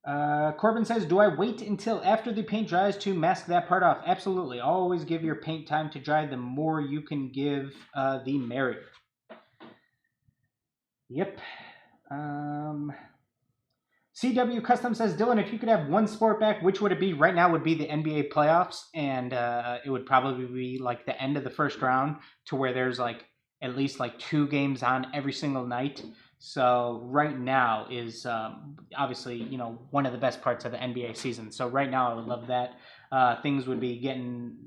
Corbin says, do I wait until after the paint dries to mask that part off? Absolutely. Always give your paint time to dry. The more you can give, the merrier. Yep. CW Custom says, Dylan, if you could have one sport back, which would it be? Right now would be the NBA playoffs, and it would probably be like the end of the first round to where there's like at least like 2 games on every single night. So right now is obviously, one of the best parts of the NBA season. So right now I would love that. Things would be getting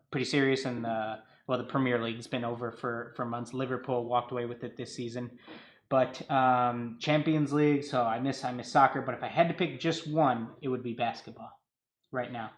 pretty serious, and the Premier League's been over for months. Liverpool walked away with it this season. But Champions League, so I miss soccer. But if I had to pick just one, it would be basketball right now.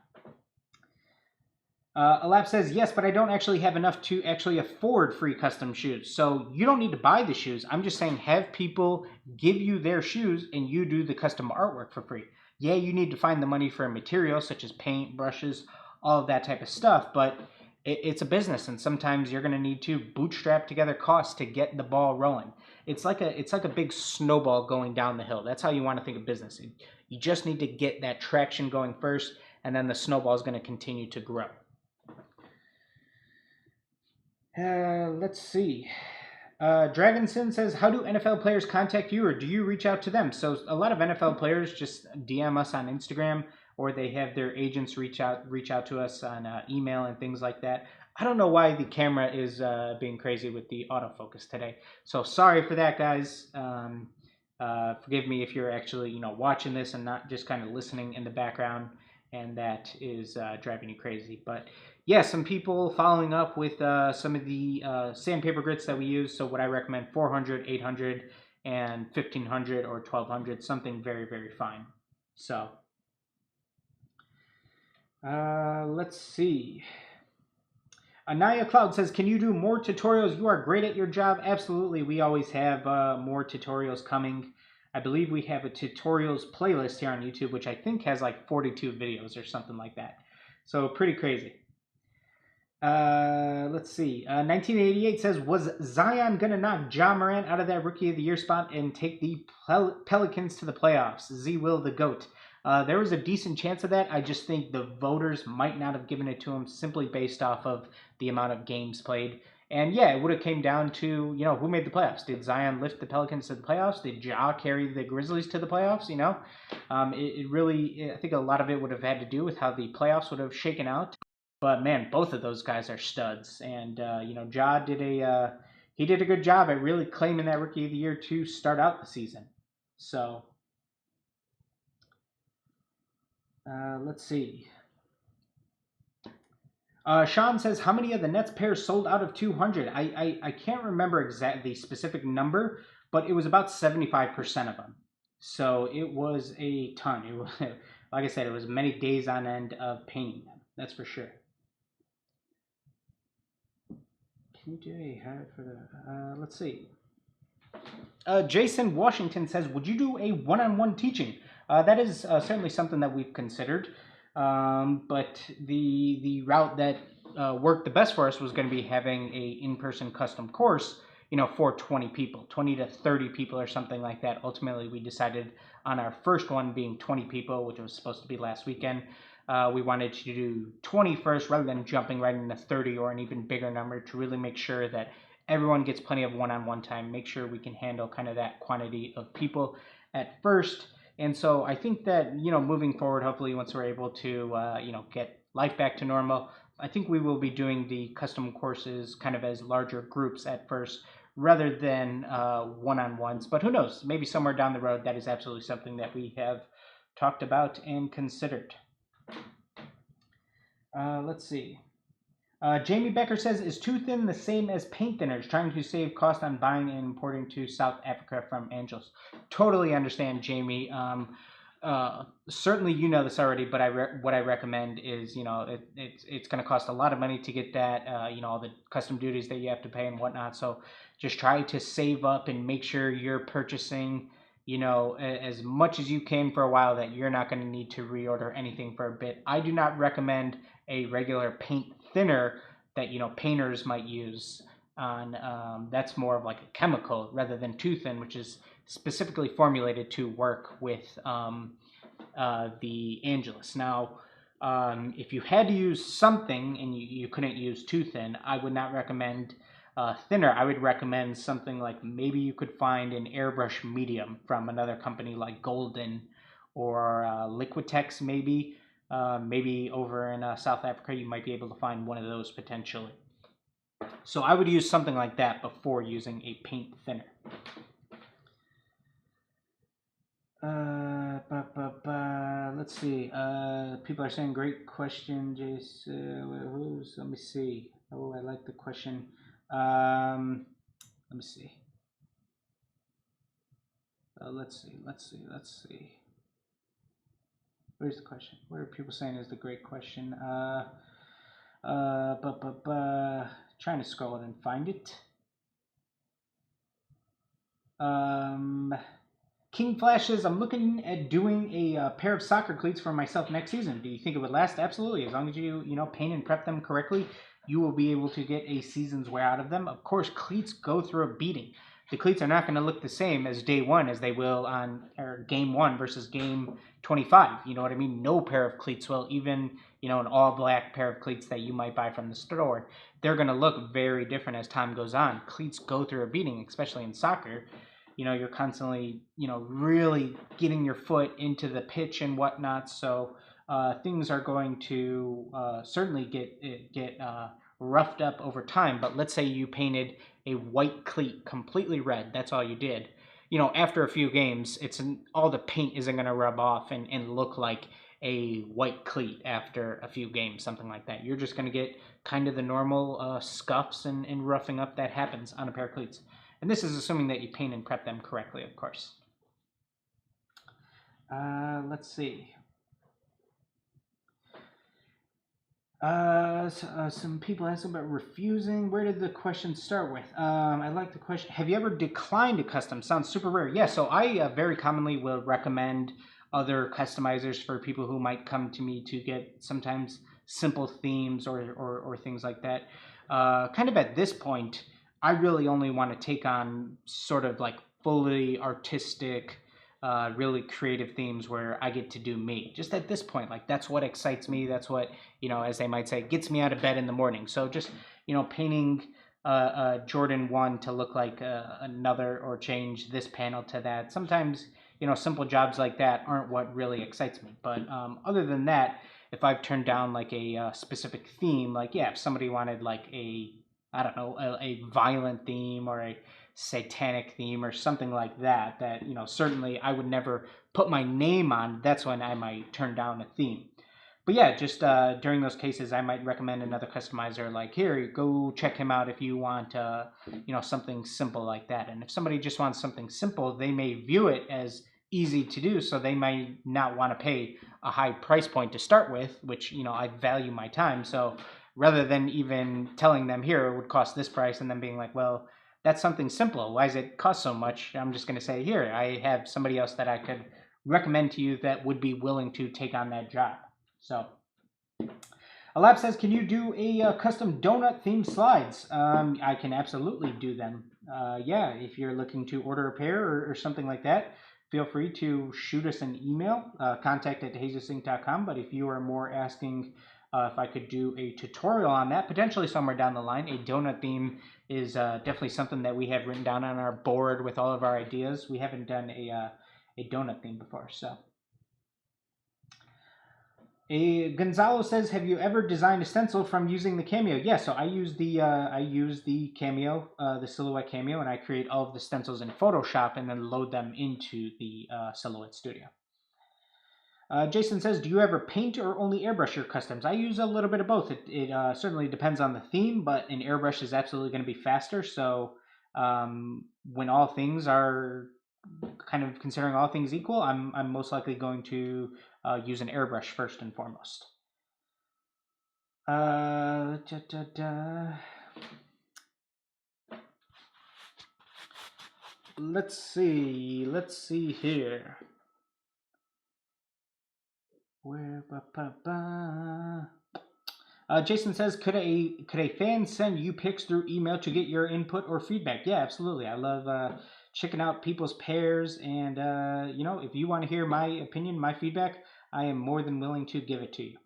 Alap says, yes, but I don't actually have enough to actually afford free custom shoes. So you don't need to buy the shoes. I'm just saying have people give you their shoes and you do the custom artwork for free. Yeah, you need to find the money for materials such as paint, brushes, all of that type of stuff. But it's a business, and sometimes you're going to need to bootstrap together costs to get the ball rolling. It's like a big snowball going down the hill. That's how you want to think of business. You just need to get that traction going first, and then the snowball is going to continue to grow. Let's see. Dragonson says, how do NFL players contact you, or do you reach out to them? So a lot of NFL players just DM us on Instagram, or they have their agents reach out to us on email and things like that. I don't know why the camera is being crazy with the autofocus today. So sorry for that, guys. Forgive me if you're actually watching this and not just kind of listening in the background, and that is driving you crazy. But yeah, some people following up with some of the sandpaper grits that we use. So what I recommend, 400, 800, and 1500 or 1200, something very, very fine. So let's see. Anaya Cloud says, can you do more tutorials? You are great at your job. Absolutely. We always have more tutorials coming. I believe we have a tutorials playlist here on YouTube, which I think has like 42 videos or something like that. So pretty crazy. Let's see. 1988 says, was Zion going to knock Ja Morant out of that Rookie of the Year spot and take the Pelicans to the playoffs? Z Will the GOAT. There was a decent chance of that. I just think the voters might not have given it to him simply based off of the amount of games played. And yeah, it would have came down to, who made the playoffs? Did Zion lift the Pelicans to the playoffs? Did Ja carry the Grizzlies to the playoffs? It really, I think a lot of it would have had to do with how the playoffs would have shaken out. But man, both of those guys are studs. And, Ja did he did a good job at really claiming that Rookie of the Year to start out the season. So let's see. Sean says, how many of the Nets pairs sold out of 200? I can't remember the specific number, but it was about 75% of them. So it was a ton. It was, like I said, it was many days on end of painting them. That's for sure. Can you do a hat for the, let's see. Jason Washington says, would you do a one-on-one teaching? That is certainly something that we've considered. But the route that worked the best for us was going to be having a in-person custom course, for 20 people, 20 to 30 people or something like that. Ultimately, we decided on our first one being 20 people, which was supposed to be last weekend. We wanted to do 20 first rather than jumping right into 30 or an even bigger number to really make sure that everyone gets plenty of one-on-one time, make sure we can handle kind of that quantity of people at first. And so I think that, moving forward, hopefully once we're able to, get life back to normal, I think we will be doing the custom courses kind of as larger groups at first rather than one-on-ones. But who knows? Maybe somewhere down the road that is absolutely something that we have talked about and considered. Let's see. Jamie Becker says, is too thin the same as paint thinners? Trying to save cost on buying and importing to South Africa from Angeles. Totally understand, Jamie. Certainly you know this already, but what I recommend is, it's going to cost a lot of money to get that, all the custom duties that you have to pay and whatnot. So just try to save up and make sure you're purchasing, as much as you can for a while, that you're not going to need to reorder anything for a bit. I do not recommend a regular paint thinner that painters might use on. That's more of like a chemical rather than too thin, which is specifically formulated to work with the Angelus. Now, if you had to use something and you couldn't use too thin, I would not recommend thinner. I would recommend something like, maybe you could find an airbrush medium from another company like Golden or Liquitex, maybe. Maybe over in South Africa, you might be able to find one of those potentially. So I would use something like that before using a paint thinner. Let's see. People are saying, great question, Jason. Let me see. Oh, I like the question. Let me see. Let's see. Where's the question? What are people saying is the great question? Trying to scroll it and find it. King Flash says, I'm looking at doing a pair of soccer cleats for myself next season. Do you think it would last? Absolutely. As long as you paint and prep them correctly, you will be able to get a season's wear out of them. Of course, cleats go through a beating. The cleats are not going to look the same as day one as they will on game 1 versus game 25. You know what I mean? No pair of cleats will, even an all black pair of cleats that you might buy from the store, they're going to look very different as time goes on. Cleats go through a beating, especially in soccer. You're constantly, really getting your foot into the pitch and whatnot. So things are going to certainly get roughed up over time. But let's say you painted a white cleat completely red. That's all you did. After a few games, all the paint isn't going to rub off and look like a white cleat after a few games, something like that. You're just going to get kind of the normal scuffs and roughing up that happens on a pair of cleats. And this is assuming that you paint and prep them correctly, of course. Let's see. Some people asked about refusing. Where did the question start with? I like the question. Have you ever declined a custom? Sounds super rare. Yeah, so I very commonly will recommend other customizers for people who might come to me to get sometimes simple themes or things like that. Kind of at this point, I really only want to take on sort of like fully artistic, really creative themes where I get to do me. Just at this point, like that's what excites me. That's what, as they might say, gets me out of bed in the morning. So just, painting Jordan 1 to look like another, or change this panel to that. Sometimes, simple jobs like that aren't what really excites me. But other than that, if I've turned down like a specific theme, like, yeah, if somebody wanted like a violent theme or a satanic theme or something like that, certainly I would never put my name on, that's when I might turn down a theme. But yeah, just during those cases, I might recommend another customizer, like, here, go check him out if you want, something simple like that. And if somebody just wants something simple, they may view it as easy to do, so they might not want to pay a high price point to start with, which, I value my time. So rather than even telling them, here, it would cost this price, and then being like, well, that's something simple. Why does it cost so much? I'm just going to say, here, I have somebody else that I could recommend to you that would be willing to take on that job. So, Alap says, can you do a custom donut themed slides? I can absolutely do them. Yeah, if you're looking to order a pair or something like that, feel free to shoot us an email, contact@jesusinc.com. But if you are more asking if I could do a tutorial on that, potentially somewhere down the line, a donut theme is definitely something that we have written down on our board with all of our ideas. We haven't done a donut theme before, so. Gonzalo says, "Have you ever designed a stencil from using the Cameo?" Yeah, so I use the Cameo, the Silhouette Cameo, and I create all of the stencils in Photoshop and then load them into the Silhouette Studio. Jason says, "Do you ever paint or only airbrush your customs?" I use a little bit of both. It certainly depends on the theme, but an airbrush is absolutely going to be faster. So when all things are kind of considering all things equal, I'm most likely going to use an airbrush first and foremost. Let's see here. Jason says, could a fan send you pics through email to get your input or feedback? Yeah, absolutely. I love checking out people's pairs, and if you want to hear my opinion, my feedback, I am more than willing to give it to you.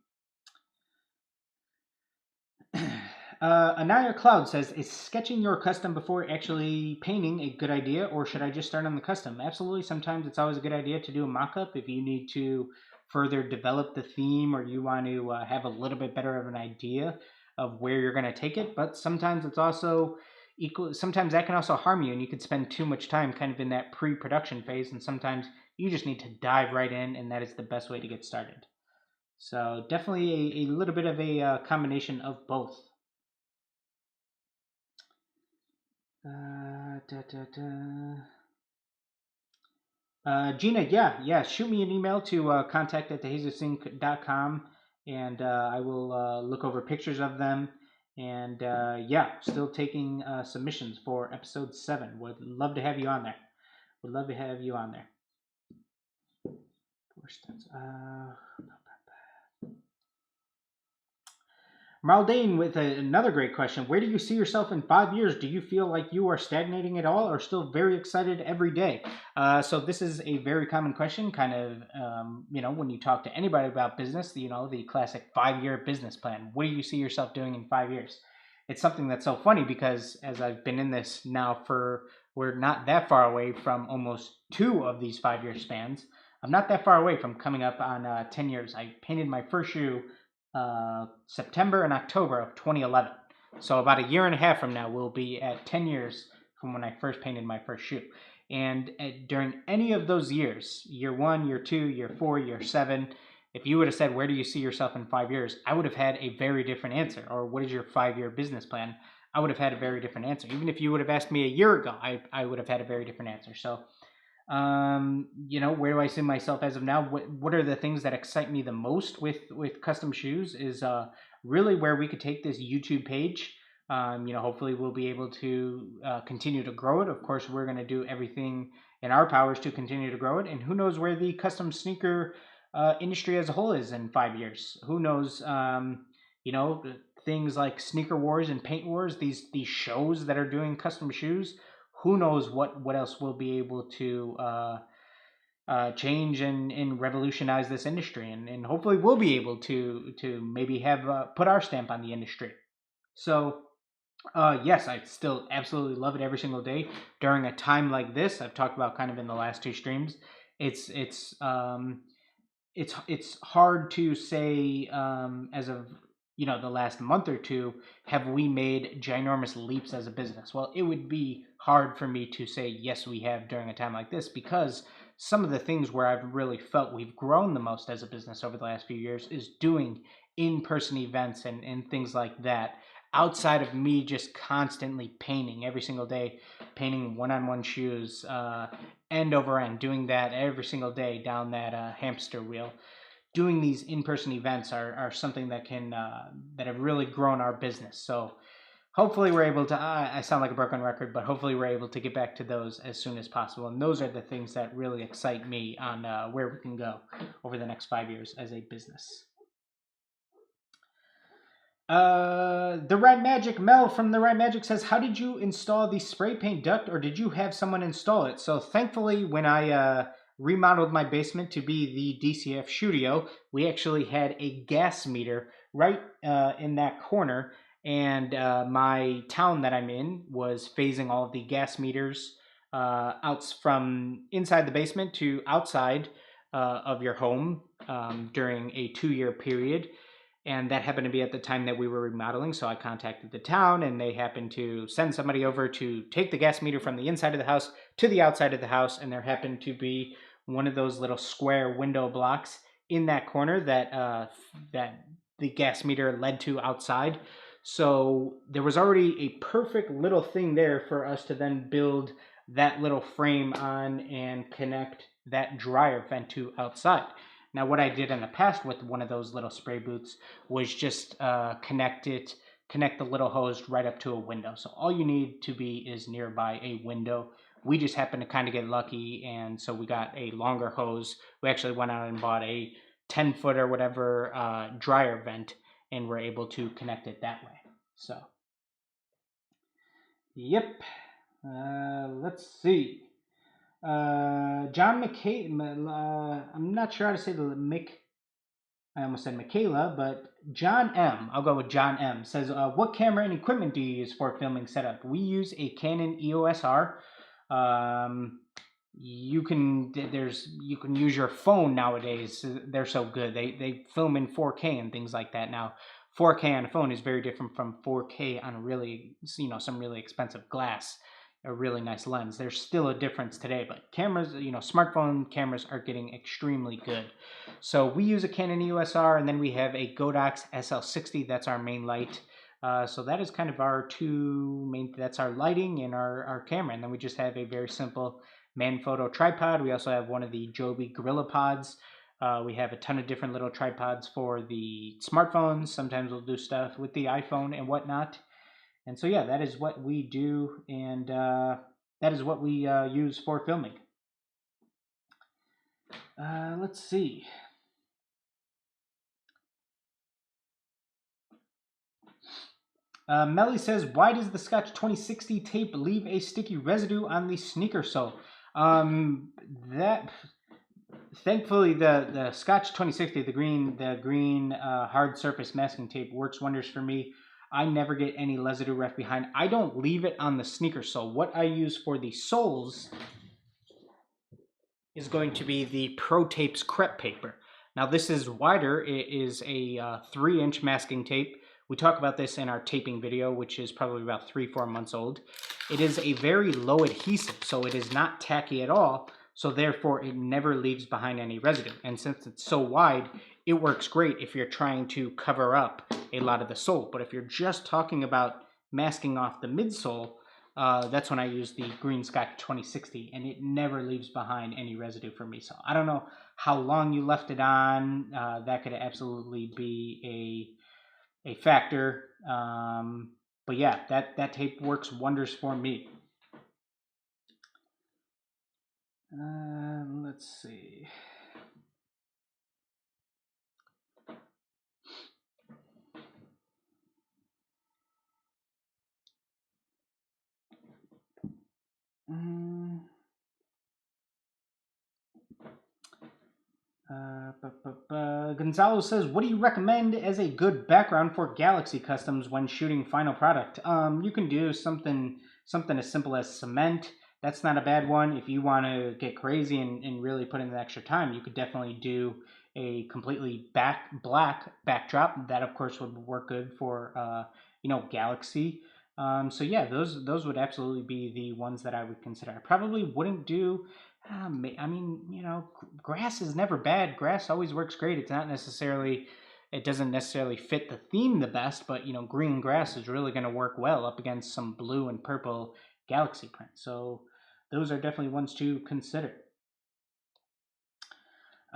Anaya Cloud says, is sketching your custom before actually painting a good idea, or should I just start on the custom? Absolutely. Sometimes it's always a good idea to do a mock-up if you need to further develop the theme, or you want to have a little bit better of an idea of where you're going to take it. But sometimes it's also sometimes that can also harm you, and you could spend too much time kind of in that pre-production phase, and sometimes you just need to dive right in, and that is the best way to get started. So definitely a little bit of a combination of both. Gina, yeah, shoot me an email to contact@thejesusinc.com, and I will look over pictures of them. And still taking submissions for episode 7. Would love to have you on there. Maldane with another great question. Where do you see yourself in 5 years? Do you feel like you are stagnating at all, or still very excited every day? So this is a very common question, kind of, when you talk to anybody about business, the classic 5-year business plan. What do you see yourself doing in 5 years? It's something that's so funny because as I've been in this now we're not that far away from almost 2 of these 5-year spans. I'm not that far away from coming up on 10 years. I painted my first shoe September and October of 2011. So about a year and a half from now, we'll be at 10 years from when I first painted my first shoe. And during any of those years, year 1, year 2, year 4, year 7, if you would have said, where do you see yourself in 5 years? I would have had a very different answer. Or what is your 5-year business plan? I would have had a very different answer. Even if you would have asked me a year ago, I would have had a very different answer. So where do I see myself as of now? What are the things that excite me the most with custom shoes is really where we could take this YouTube page. Hopefully we'll be able to continue to grow it. Of course, we're going to do everything in our powers to continue to grow it. And who knows where the custom sneaker industry as a whole is in 5 years? Who knows? Things like Sneaker Wars and Paint Wars, these shows that are doing custom shoes. Who knows what else we'll be able to change and revolutionize this industry, and hopefully we'll be able to maybe have put our stamp on the industry. So yes, I still absolutely love it every single day. During a time like this, I've talked about kind of in the last 2 streams, it's hard to say as of the last month or 2, have we made ginormous leaps as a business? Well, it would be hard for me to say yes, we have during a time like this, because some of the things where I've really felt we've grown the most as a business over the last few years is doing in-person events and things like that, outside of me just constantly painting every single day, painting one-on-one shoes, end over end, doing that every single day down that hamster wheel. Doing these in-person events are something that can that have really grown our business. So hopefully we're able to, I sound like a broken record, but hopefully we're able to get back to those as soon as possible. And those are the things that really excite me on where we can go over the next 5 years as a business. The Red Magic, Mel from the Red Magic says, how did you install the spray paint duct, or did you have someone install it? So thankfully, when I remodeled my basement to be the DCF studio, we actually had a gas meter right in that corner, and my town that I'm in was phasing all of the gas meters out from inside the basement to outside of your home during a 2-year period. And that happened to be at the time that we were remodeling. So I contacted the town and they happened to send somebody over to take the gas meter from the inside of the house to the outside of the house. And there happened to be one of those little square window blocks in that corner that that the gas meter led to outside. So there was already a perfect little thing there for us to then build that little frame on and connect that dryer vent to outside. Now, what I did in the past with one of those little spray booths was just connect the little hose right up to a window. So all you need to be is nearby a window. We just happened to kind of get lucky, and so we got a longer hose. We actually went out and bought a 10-foot or whatever dryer vent, and we're able to connect it that way. So, yep. Let's see. John McKay, I'm not sure how to say I almost said Michaela, but John M, I'll go with John M, says, what camera and equipment do you use for filming setup? We use a Canon EOS R. You can use your phone nowadays. They're so good. They film in 4K and things like that. Now, 4K on a phone is very different from 4K on a really, some really expensive glass, a really nice lens. There's still a difference today, but cameras, smartphone cameras are getting extremely good. So we use a Canon EOS R, and then we have a Godox SL60. That's our main light. So that is kind of our that's our lighting and our camera. And then we just have a very simple Manphoto tripod. We also have one of the Joby Gorilla Pods. We have a ton of different little tripods for the smartphones. Sometimes we'll do stuff with the iPhone and whatnot. And so, yeah, that is what we do, and that is what we use for filming. Let's see. Melly says, why does the Scotch 2060 tape leave a sticky residue on the sneaker sole? Thankfully, the Scotch 2060, the green hard surface masking tape works wonders for me. I never get any residue left behind. I don't leave it on the sneaker sole. What I use for the soles is going to be the Pro Tapes crepe paper. Now this is wider. It is a 3-inch masking tape. We talk about this in our taping video, which is probably about 3-4 months old. It is a very low adhesive, so it is not tacky at all. So therefore, it never leaves behind any residue. And since it's so wide, it works great if you're trying to cover up a lot of the sole. But if you're just talking about masking off the midsole, that's when I use the green Scotch 2060, and it never leaves behind any residue for me. So I don't know how long you left it on. That could absolutely be a factor. But yeah, that tape works wonders for me. Let's see. Gonzalo says, what do you recommend as a good background for Galaxy Customs when shooting final product? You can do something as simple as cement. That's not a bad one. If you want to get crazy and really put in the extra time, you could definitely do a completely black backdrop. That, of course, would work good for Galaxy. So yeah, those would absolutely be the ones that I would consider. I probably wouldn't do. Grass is never bad. Grass always works great. It doesn't necessarily fit the theme the best, but green grass is really going to work well up against some blue and purple Galaxy print. So those are definitely ones to consider.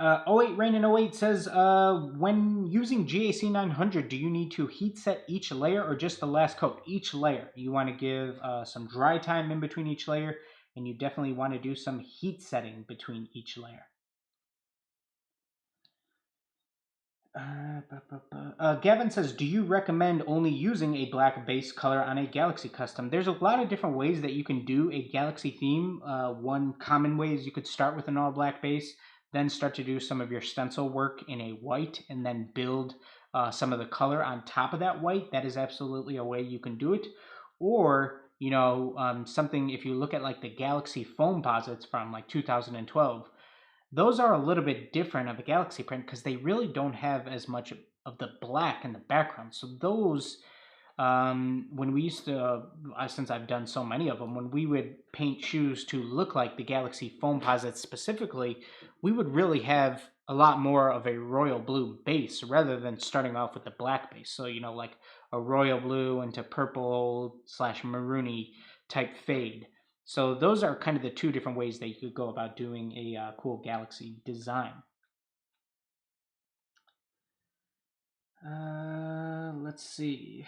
08 Rain in 08 says, when using GAC 900, do you need to heat set each layer or just the last coat? Each layer. You want to give some dry time in between each layer, and you definitely want to do some heat setting between each layer. Gavin says, do you recommend only using a black base color on a Galaxy Custom? There's a lot of different ways that you can do a Galaxy theme. One common way is you could start with an all black base, then start to do some of your stencil work in a white, and then build some of the color on top of that white. That is absolutely a way you can do it. Or, something, if you look at like the Galaxy foam posits from like 2012, those are a little bit different of a galaxy print because they really don't have as much of the black in the background. So those, when we used to, since I've done so many of them, when we would paint shoes to look like the Galaxy Foamposite specifically, we would really have a lot more of a royal blue base rather than starting off with the black base. So, you know, like a royal blue into purple / maroony type fade. So those are kind of the two different ways that you could go about doing a cool Galaxy design. Let's see.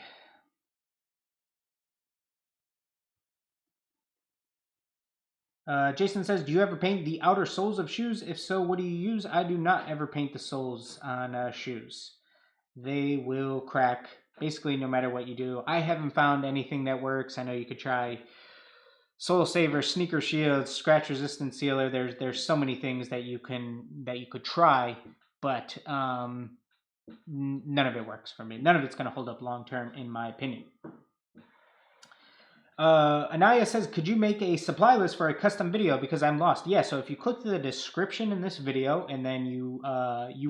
Jason says, do you ever paint the outer soles of shoes? If so, what do you use? I do not ever paint the soles on shoes. They will crack basically no matter what you do. I haven't found anything that works. I know you could try Sole Saver, Sneaker Shield, Scratch Resistant Sealer. There's so many things that you could try, but none of it works for me. None of it's going to hold up long term, in my opinion. Anaya says, could you make a supply list for a custom video because I'm lost? Yeah, so if you click the description in this video and then you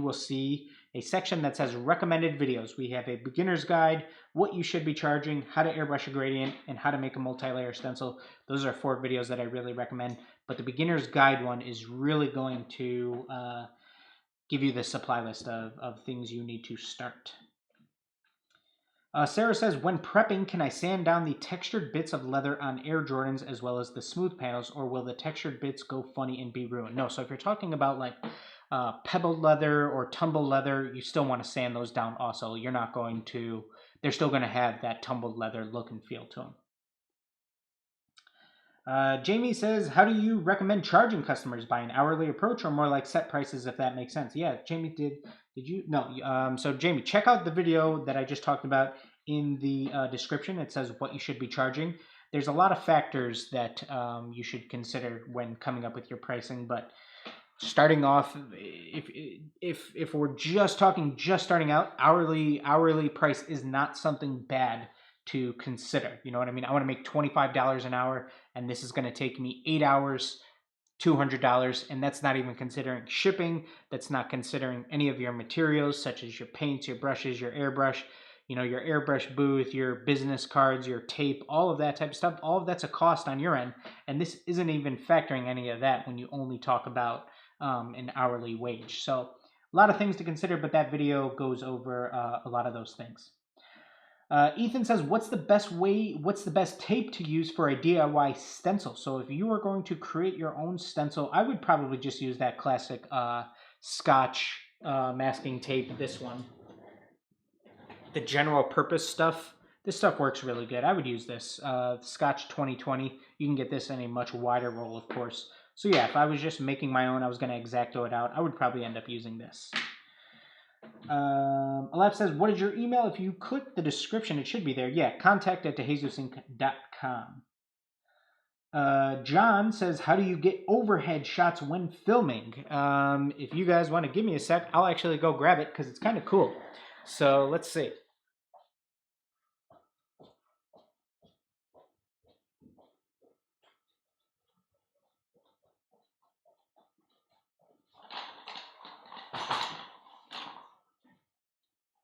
will see a section that says recommended videos. We have a beginner's guide, what you should be charging, how to airbrush a gradient, and how to make a multi-layer stencil. Those are 4 videos that I really recommend, but the beginner's guide one is really going to give you the supply list of things you need to start. Sarah says, when prepping, can I sand down the textured bits of leather on Air Jordans as well as the smooth panels, or will the textured bits go funny and be ruined? No, so if you're talking about like pebbled leather or tumbled leather, you still want to sand those down also. You're not going to, they're still going to have that tumbled leather look and feel to them. Jamie says, how do you recommend charging customers? By an hourly approach or more like set prices, if that makes sense? Yeah, Jamie, did you? No. So Jamie, check out the video that I just talked about in the description. It says what you should be charging. There's a lot of factors that you should consider when coming up with your pricing, but starting off, if we're just starting out, hourly price is not something bad to consider. You know what I mean? I want to make $25 an hour, and this is going to take me 8 hours, $200, and that's not even considering shipping. That's not considering any of your materials, such as your paints, your brushes, your airbrush, you know, your airbrush booth, your business cards, your tape, all of that type of stuff. All of that's a cost on your end, and this isn't even factoring any of that when you only talk about an hourly wage. So a lot of things to consider, but that video goes over a lot of those things. Ethan says, what's the best tape to use for a DIY stencil? So if you are going to create your own stencil, I would probably just use that classic Scotch masking tape, this one. The general purpose stuff. This stuff works really good. I would use this. Scotch 2020. You can get this in a much wider roll, of course. So yeah, if I was just making my own, I was going to X-Acto it out, I would probably end up using this. Alap says, what is your email? If you click the description, it should be there. Yeah, contact@tejesusinc.com. John says, how do you get overhead shots when filming? If you guys want to give me a sec, I'll actually go grab it because it's kind of cool. So let's see.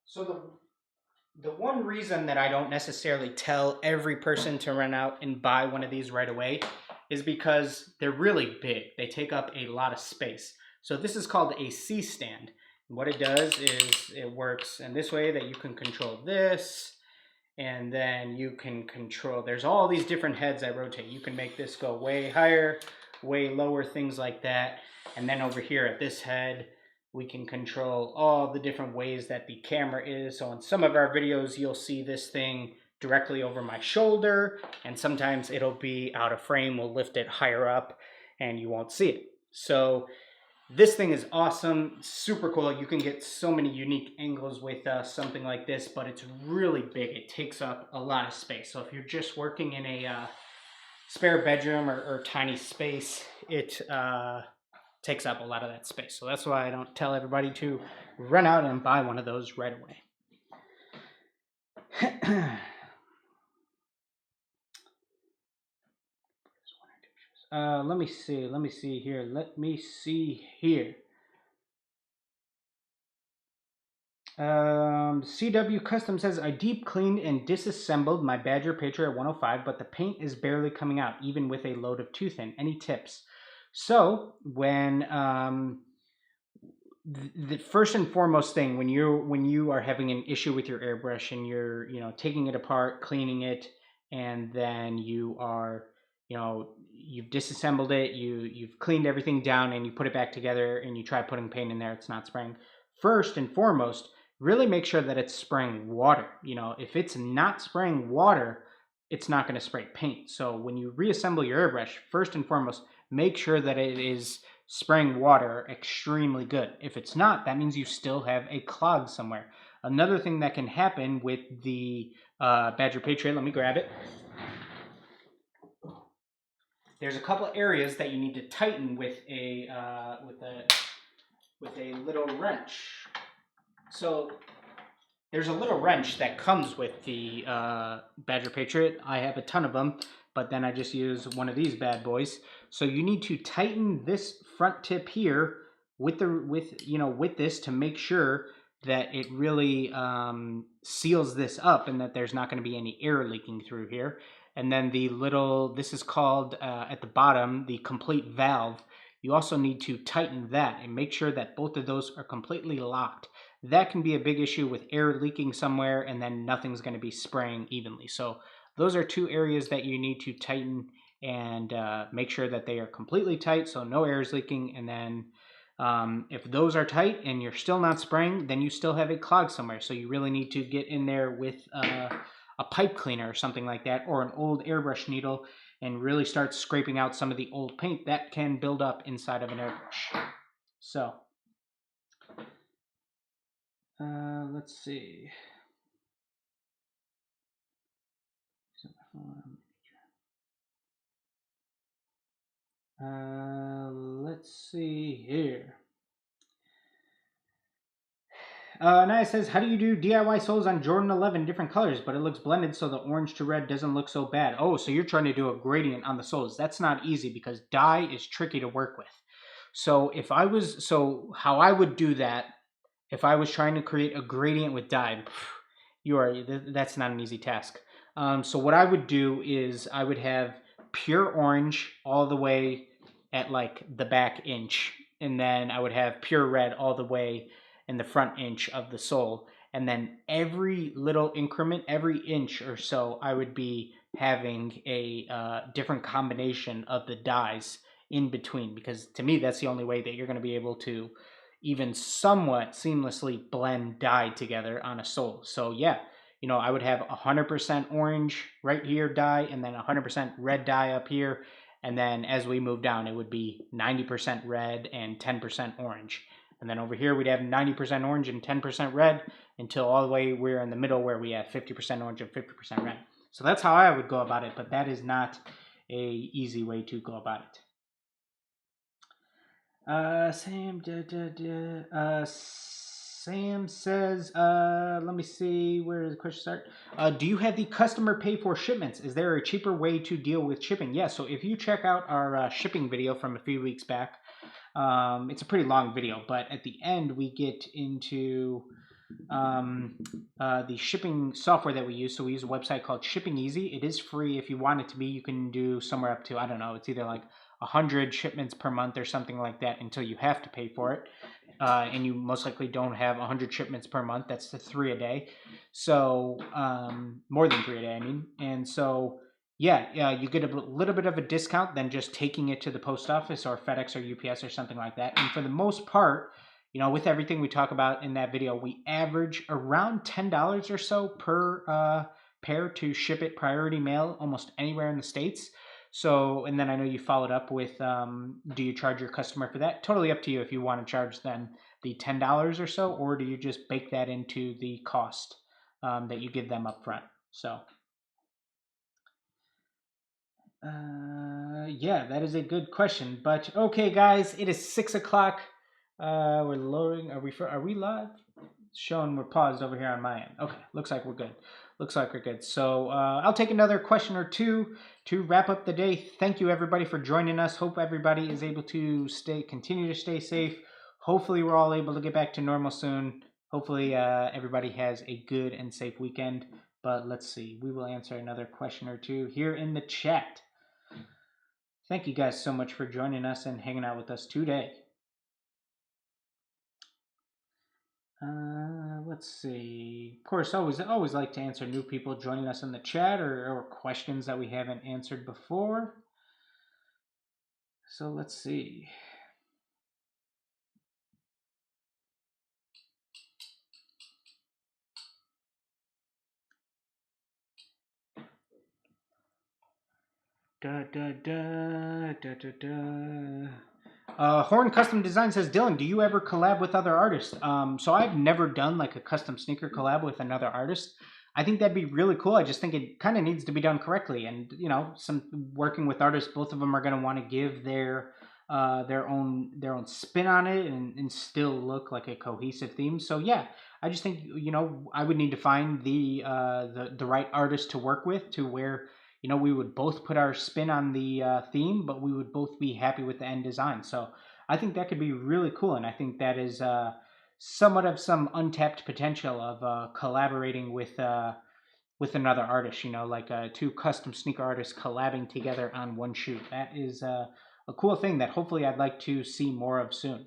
So the one reason that I don't necessarily tell every person to run out and buy one of these right away is because they're really big. They take up a lot of space. So this is called a C-stand. What it does is it works in this way that you can control this, and then you can control, there's all these different heads that rotate. You can make this go way higher, way lower, things like that. And then over here at this head, we can control all the different ways that the camera is. So in some of our videos, you'll see this thing directly over my shoulder, and sometimes it'll be out of frame. We'll lift it higher up and you won't see it. So this thing is awesome, super cool. You can get so many unique angles with something like this, but it's really big. It takes up a lot of space. So if you're just working in a spare bedroom or tiny space, it takes up a lot of that space. So that's why I don't tell everybody to run out and buy one of those right away. Let me see here. CW Custom says, I deep cleaned and disassembled my Badger Patriot 105, but the paint is barely coming out, even with a load of too thin. Any tips? So when the first and foremost thing when you are having an issue with your airbrush and you're taking it apart, cleaning it, and then you are you've disassembled it, you've cleaned everything down, and you put it back together, and you try putting paint in there, it's not spraying. First and foremost, really make sure that it's spraying water. If it's not spraying water, it's not going to spray paint. So when you reassemble your airbrush, first and foremost, make sure that it is spraying water extremely good. If it's not, that means you still have a clog somewhere. Another thing that can happen with the Badger Patriot, let me grab it. There's a couple areas that you need to tighten with a little wrench. So there's a little wrench that comes with the Badger Patriot. I have a ton of them, but then I just use one of these bad boys. So you need to tighten this front tip here with this to make sure that it really seals this up and that there's not going to be any air leaking through here. And then this is called at the bottom, the complete valve. You also need to tighten that and make sure that both of those are completely locked. That can be a big issue with air leaking somewhere, and then nothing's going to be spraying evenly. So those are two areas that you need to tighten and make sure that they are completely tight so no air is leaking. And then if those are tight and you're still not spraying, then you still have a clog somewhere. So you really need to get in there with a pipe cleaner or something like that, or an old airbrush needle, and really start scraping out some of the old paint that can build up inside of an airbrush. So let's see. Let's see here. Naya says, how do you do DIY soles on Jordan 11 different colors, but it looks blended so the orange to red doesn't look so bad? Oh, so you're trying to do a gradient on the soles. That's not easy because dye is tricky to work with. So how I would do that, if I was trying to create a gradient with dye, that's not an easy task. So what I would do is I would have pure orange all the way at like the back inch, and then I would have pure red all the way in the front inch of the sole, and then every little increment, every inch or so, I would be having a different combination of the dyes in between, because to me that's the only way that you're going to be able to even somewhat seamlessly blend dye together on a sole. So yeah, I would have 100% orange right here dye, and then 100% red dye up here, and then as we move down it would be 90% red and 10% orange. And then over here we'd have 90% orange and 10% red until all the way we're in the middle where we have 50% orange and 50% red. So that's how I would go about it, but that is not a easy way to go about it. Sam says, let me see, where does the question start? Do you have the customer pay for shipments? Is there a cheaper way to deal with shipping? Yeah, so if you check out our shipping video from a few weeks back, it's a pretty long video, but at the end we get into the shipping software that we use. So we use a website called Shipping Easy. It is free. If you want it to be, you can do somewhere up to, I don't know, it's either like 100 shipments per month or something like that until you have to pay for it. And you most likely don't have 100 shipments per month. That's the 3 a day. So more than 3 a day, I mean. And so yeah, you get a little bit of a discount than just taking it to the post office or FedEx or UPS or something like that. And for the most part, with everything we talk about in that video, we average around $10 or so per pair to ship it priority mail almost anywhere in the States. So, and then I know you followed up with, do you charge your customer for that? Totally up to you if you want to charge them the $10 or so, or do you just bake that into the cost that you give them up front? So, yeah, that is a good question. But okay, guys, it is 6 o'clock. We're loading. Are we live? It's showing we're paused over here on my end. Okay, looks like we're good. looks like we're good. So I'll take another question or two to wrap up the day. Thank you everybody for joining us. Hope everybody is able to continue to stay safe. Hopefully we're all able to get back to normal soon. Hopefully everybody has a good and safe weekend. But let's see, we will answer another question or two here in the chat. Thank you guys so much for joining us and hanging out with us today. Let's see. Of course, always like to answer new people joining us in the chat or questions that we haven't answered before. So let's see. Horn Custom Design says, Dylan, do you ever collab with other artists? So I've never done like a custom sneaker collab with another artist. I think that'd be really cool. I just think it kind of needs to be done correctly. And, you know, working with artists, both of them are going to want to give their own spin on it and still look like a cohesive theme. So yeah, I just think, you know, I would need to find the right artist to work with to where, you know, we would both put our spin on the theme, but we would both be happy with the end design. So I think that could be really cool, and I think that is somewhat of some untapped potential of collaborating with another artist. You know, like two custom sneaker artists collabing together on one shoe. That is a cool thing that hopefully I'd like to see more of soon.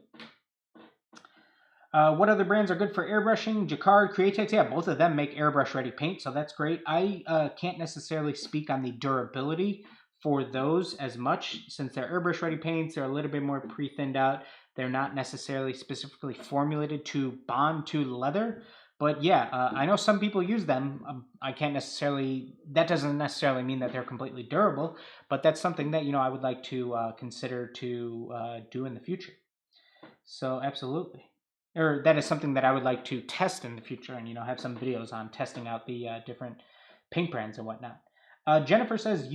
What other brands are good for airbrushing? Jacquard, Createx, yeah, both of them make airbrush ready paint, so that's great. I can't necessarily speak on the durability for those as much, since they're airbrush ready paints. They're a little bit more pre-thinned out. They're not necessarily specifically formulated to bond to leather. But yeah, I know some people use them. That doesn't necessarily mean that they're completely durable, but that's something that, you know, I would like to consider to do in the future. So absolutely. Or that is something that I would like to test in the future, and, you know, have some videos on testing out the different paint brands and whatnot. Jennifer says,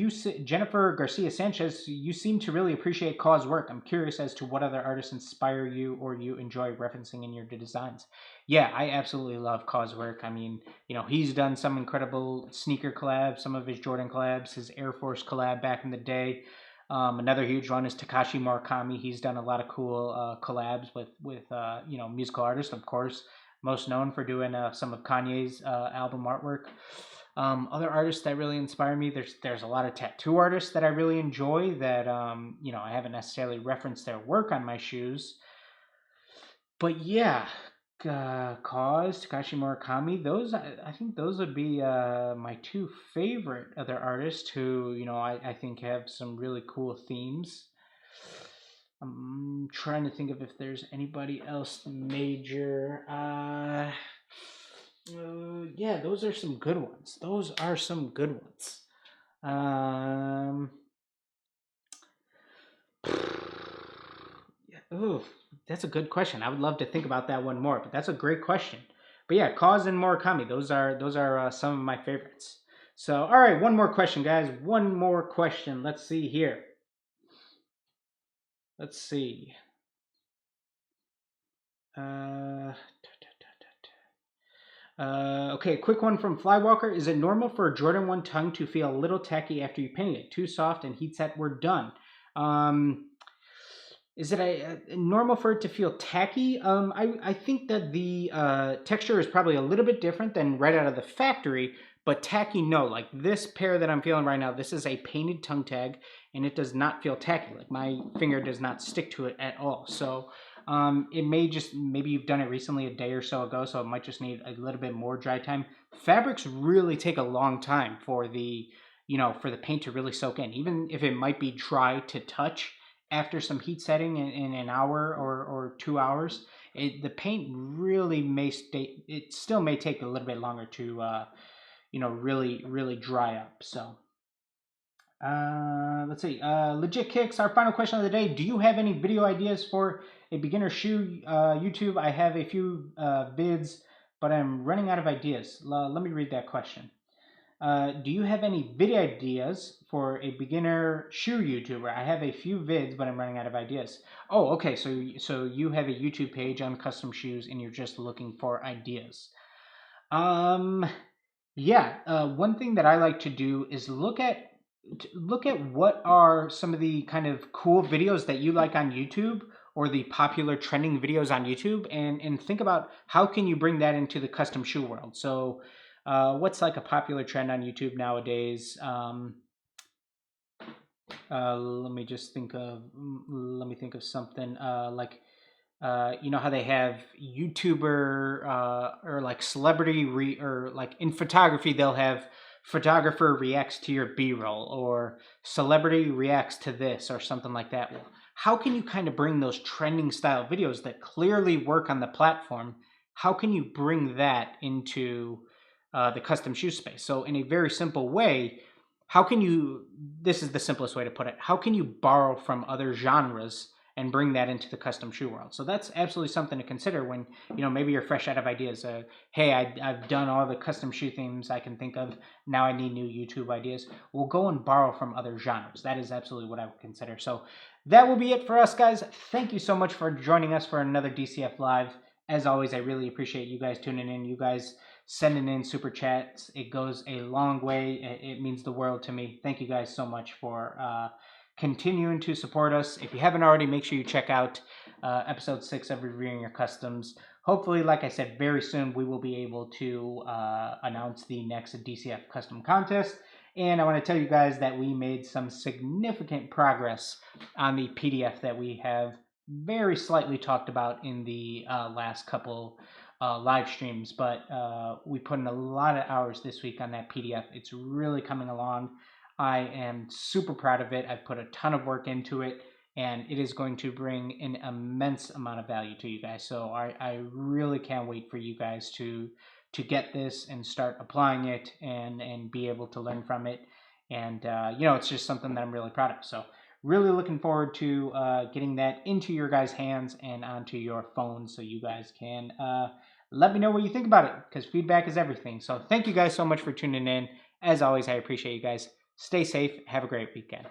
Jennifer Garcia Sanchez, you seem to really appreciate Kaw's work. I'm curious as to what other artists inspire you or you enjoy referencing in your designs. Yeah, I absolutely love Kaw's work. I mean, you know, he's done some incredible sneaker collabs, some of his Jordan collabs, his Air Force collab back in the day. Another huge one is Takashi Murakami. He's done a lot of cool collabs with you know, musical artists, of course, most known for doing some of Kanye's album artwork. Other artists that really inspire me, there's a lot of tattoo artists that I really enjoy that you know, I haven't necessarily referenced their work on my shoes, but yeah, Cause, Takashi Murakami, those I think those would be my two favorite other artists who, you know, I think have some really cool themes. I'm trying to think of if there's anybody else major. Yeah, those are some good ones. Those are some good ones. Oh, that's a good question. I would love to think about that one more, but that's a great question. But yeah, Cause and Murakami, those are some of my favorites. So, all right, one more question, guys. One more question. Let's see here. Let's see. Okay, quick one from Flywalker. Is it normal for a Jordan 1 tongue to feel a little tacky after you paint it? Too soft and heat set, we're done. Is it normal for it to feel tacky? I think that the texture is probably a little bit different than right out of the factory, but tacky, no. Like this pair that I'm feeling right now, this is a painted tongue tag, and it does not feel tacky. Like my finger does not stick to it at all. So it may just, maybe you've done it recently a day or so ago, so it might just need a little bit more dry time. Fabrics really take a long time for the, you know, for the paint to really soak in. Even if it might be dry to touch, after some heat setting in an hour or 2 hours, the paint really may stay, it still may take a little bit longer to, you know, really dry up. So let's see. Legit Kicks, our final question of the day. Do you have any video ideas for a beginner shoe YouTube? I have a few vids, but I'm running out of ideas. Let me read that question. Do you have any video ideas for a beginner shoe YouTuber? I have a few vids, but I'm running out of ideas. Oh, okay. So you have a YouTube page on custom shoes, and you're just looking for ideas. Yeah, one thing that I like to do is look at what are some of the kind of cool videos that you like on YouTube or the popular trending videos on YouTube, and think about how can you bring that into the custom shoe world. So, what's like a popular trend on YouTube nowadays? Let me just think of let me think of something like you know how they have YouTuber or like or like in photography they'll have photographer reacts to your B-roll or celebrity reacts to this or something like that. Well, how can you kind of bring those trending style videos that clearly work on the platform? How can you bring that into the custom shoe space? So in a very simple way, how can you? This is the simplest way to put it. How can you borrow from other genres and bring that into the custom shoe world? So that's absolutely something to consider when, you know, maybe you're fresh out of ideas. Hey, I've done all the custom shoe themes I can think of. Now I need new YouTube ideas. We'll go and borrow from other genres. That is absolutely what I would consider. So that will be it for us, guys. Thank you so much for joining us for another DCF Live. As always, I really appreciate you guys tuning in. You guys sending in super chats. It goes a long way. It means the world to me. Thank you guys so much for continuing to support us. If you haven't already, make sure you check out episode 6 of Reviewing Your Customs. Hopefully, like I said, very soon we will be able to announce the next DCF custom contest. And I want to tell you guys that we made some significant progress on the PDF that we have very slightly talked about in the last couple live streams, but we put in a lot of hours this week on that PDF. It's really coming along. I am super proud of it. I've put a ton of work into it, and it is going to bring an immense amount of value to you guys. So I really can't wait for you guys to get this and start applying it and be able to learn from it. And you know, it's just something that I'm really proud of. So really looking forward to getting that into your guys' hands and onto your phones so you guys can let me know what you think about it, because feedback is everything. So thank you guys so much for tuning in. As always, I appreciate you guys. Stay safe. Have a great weekend.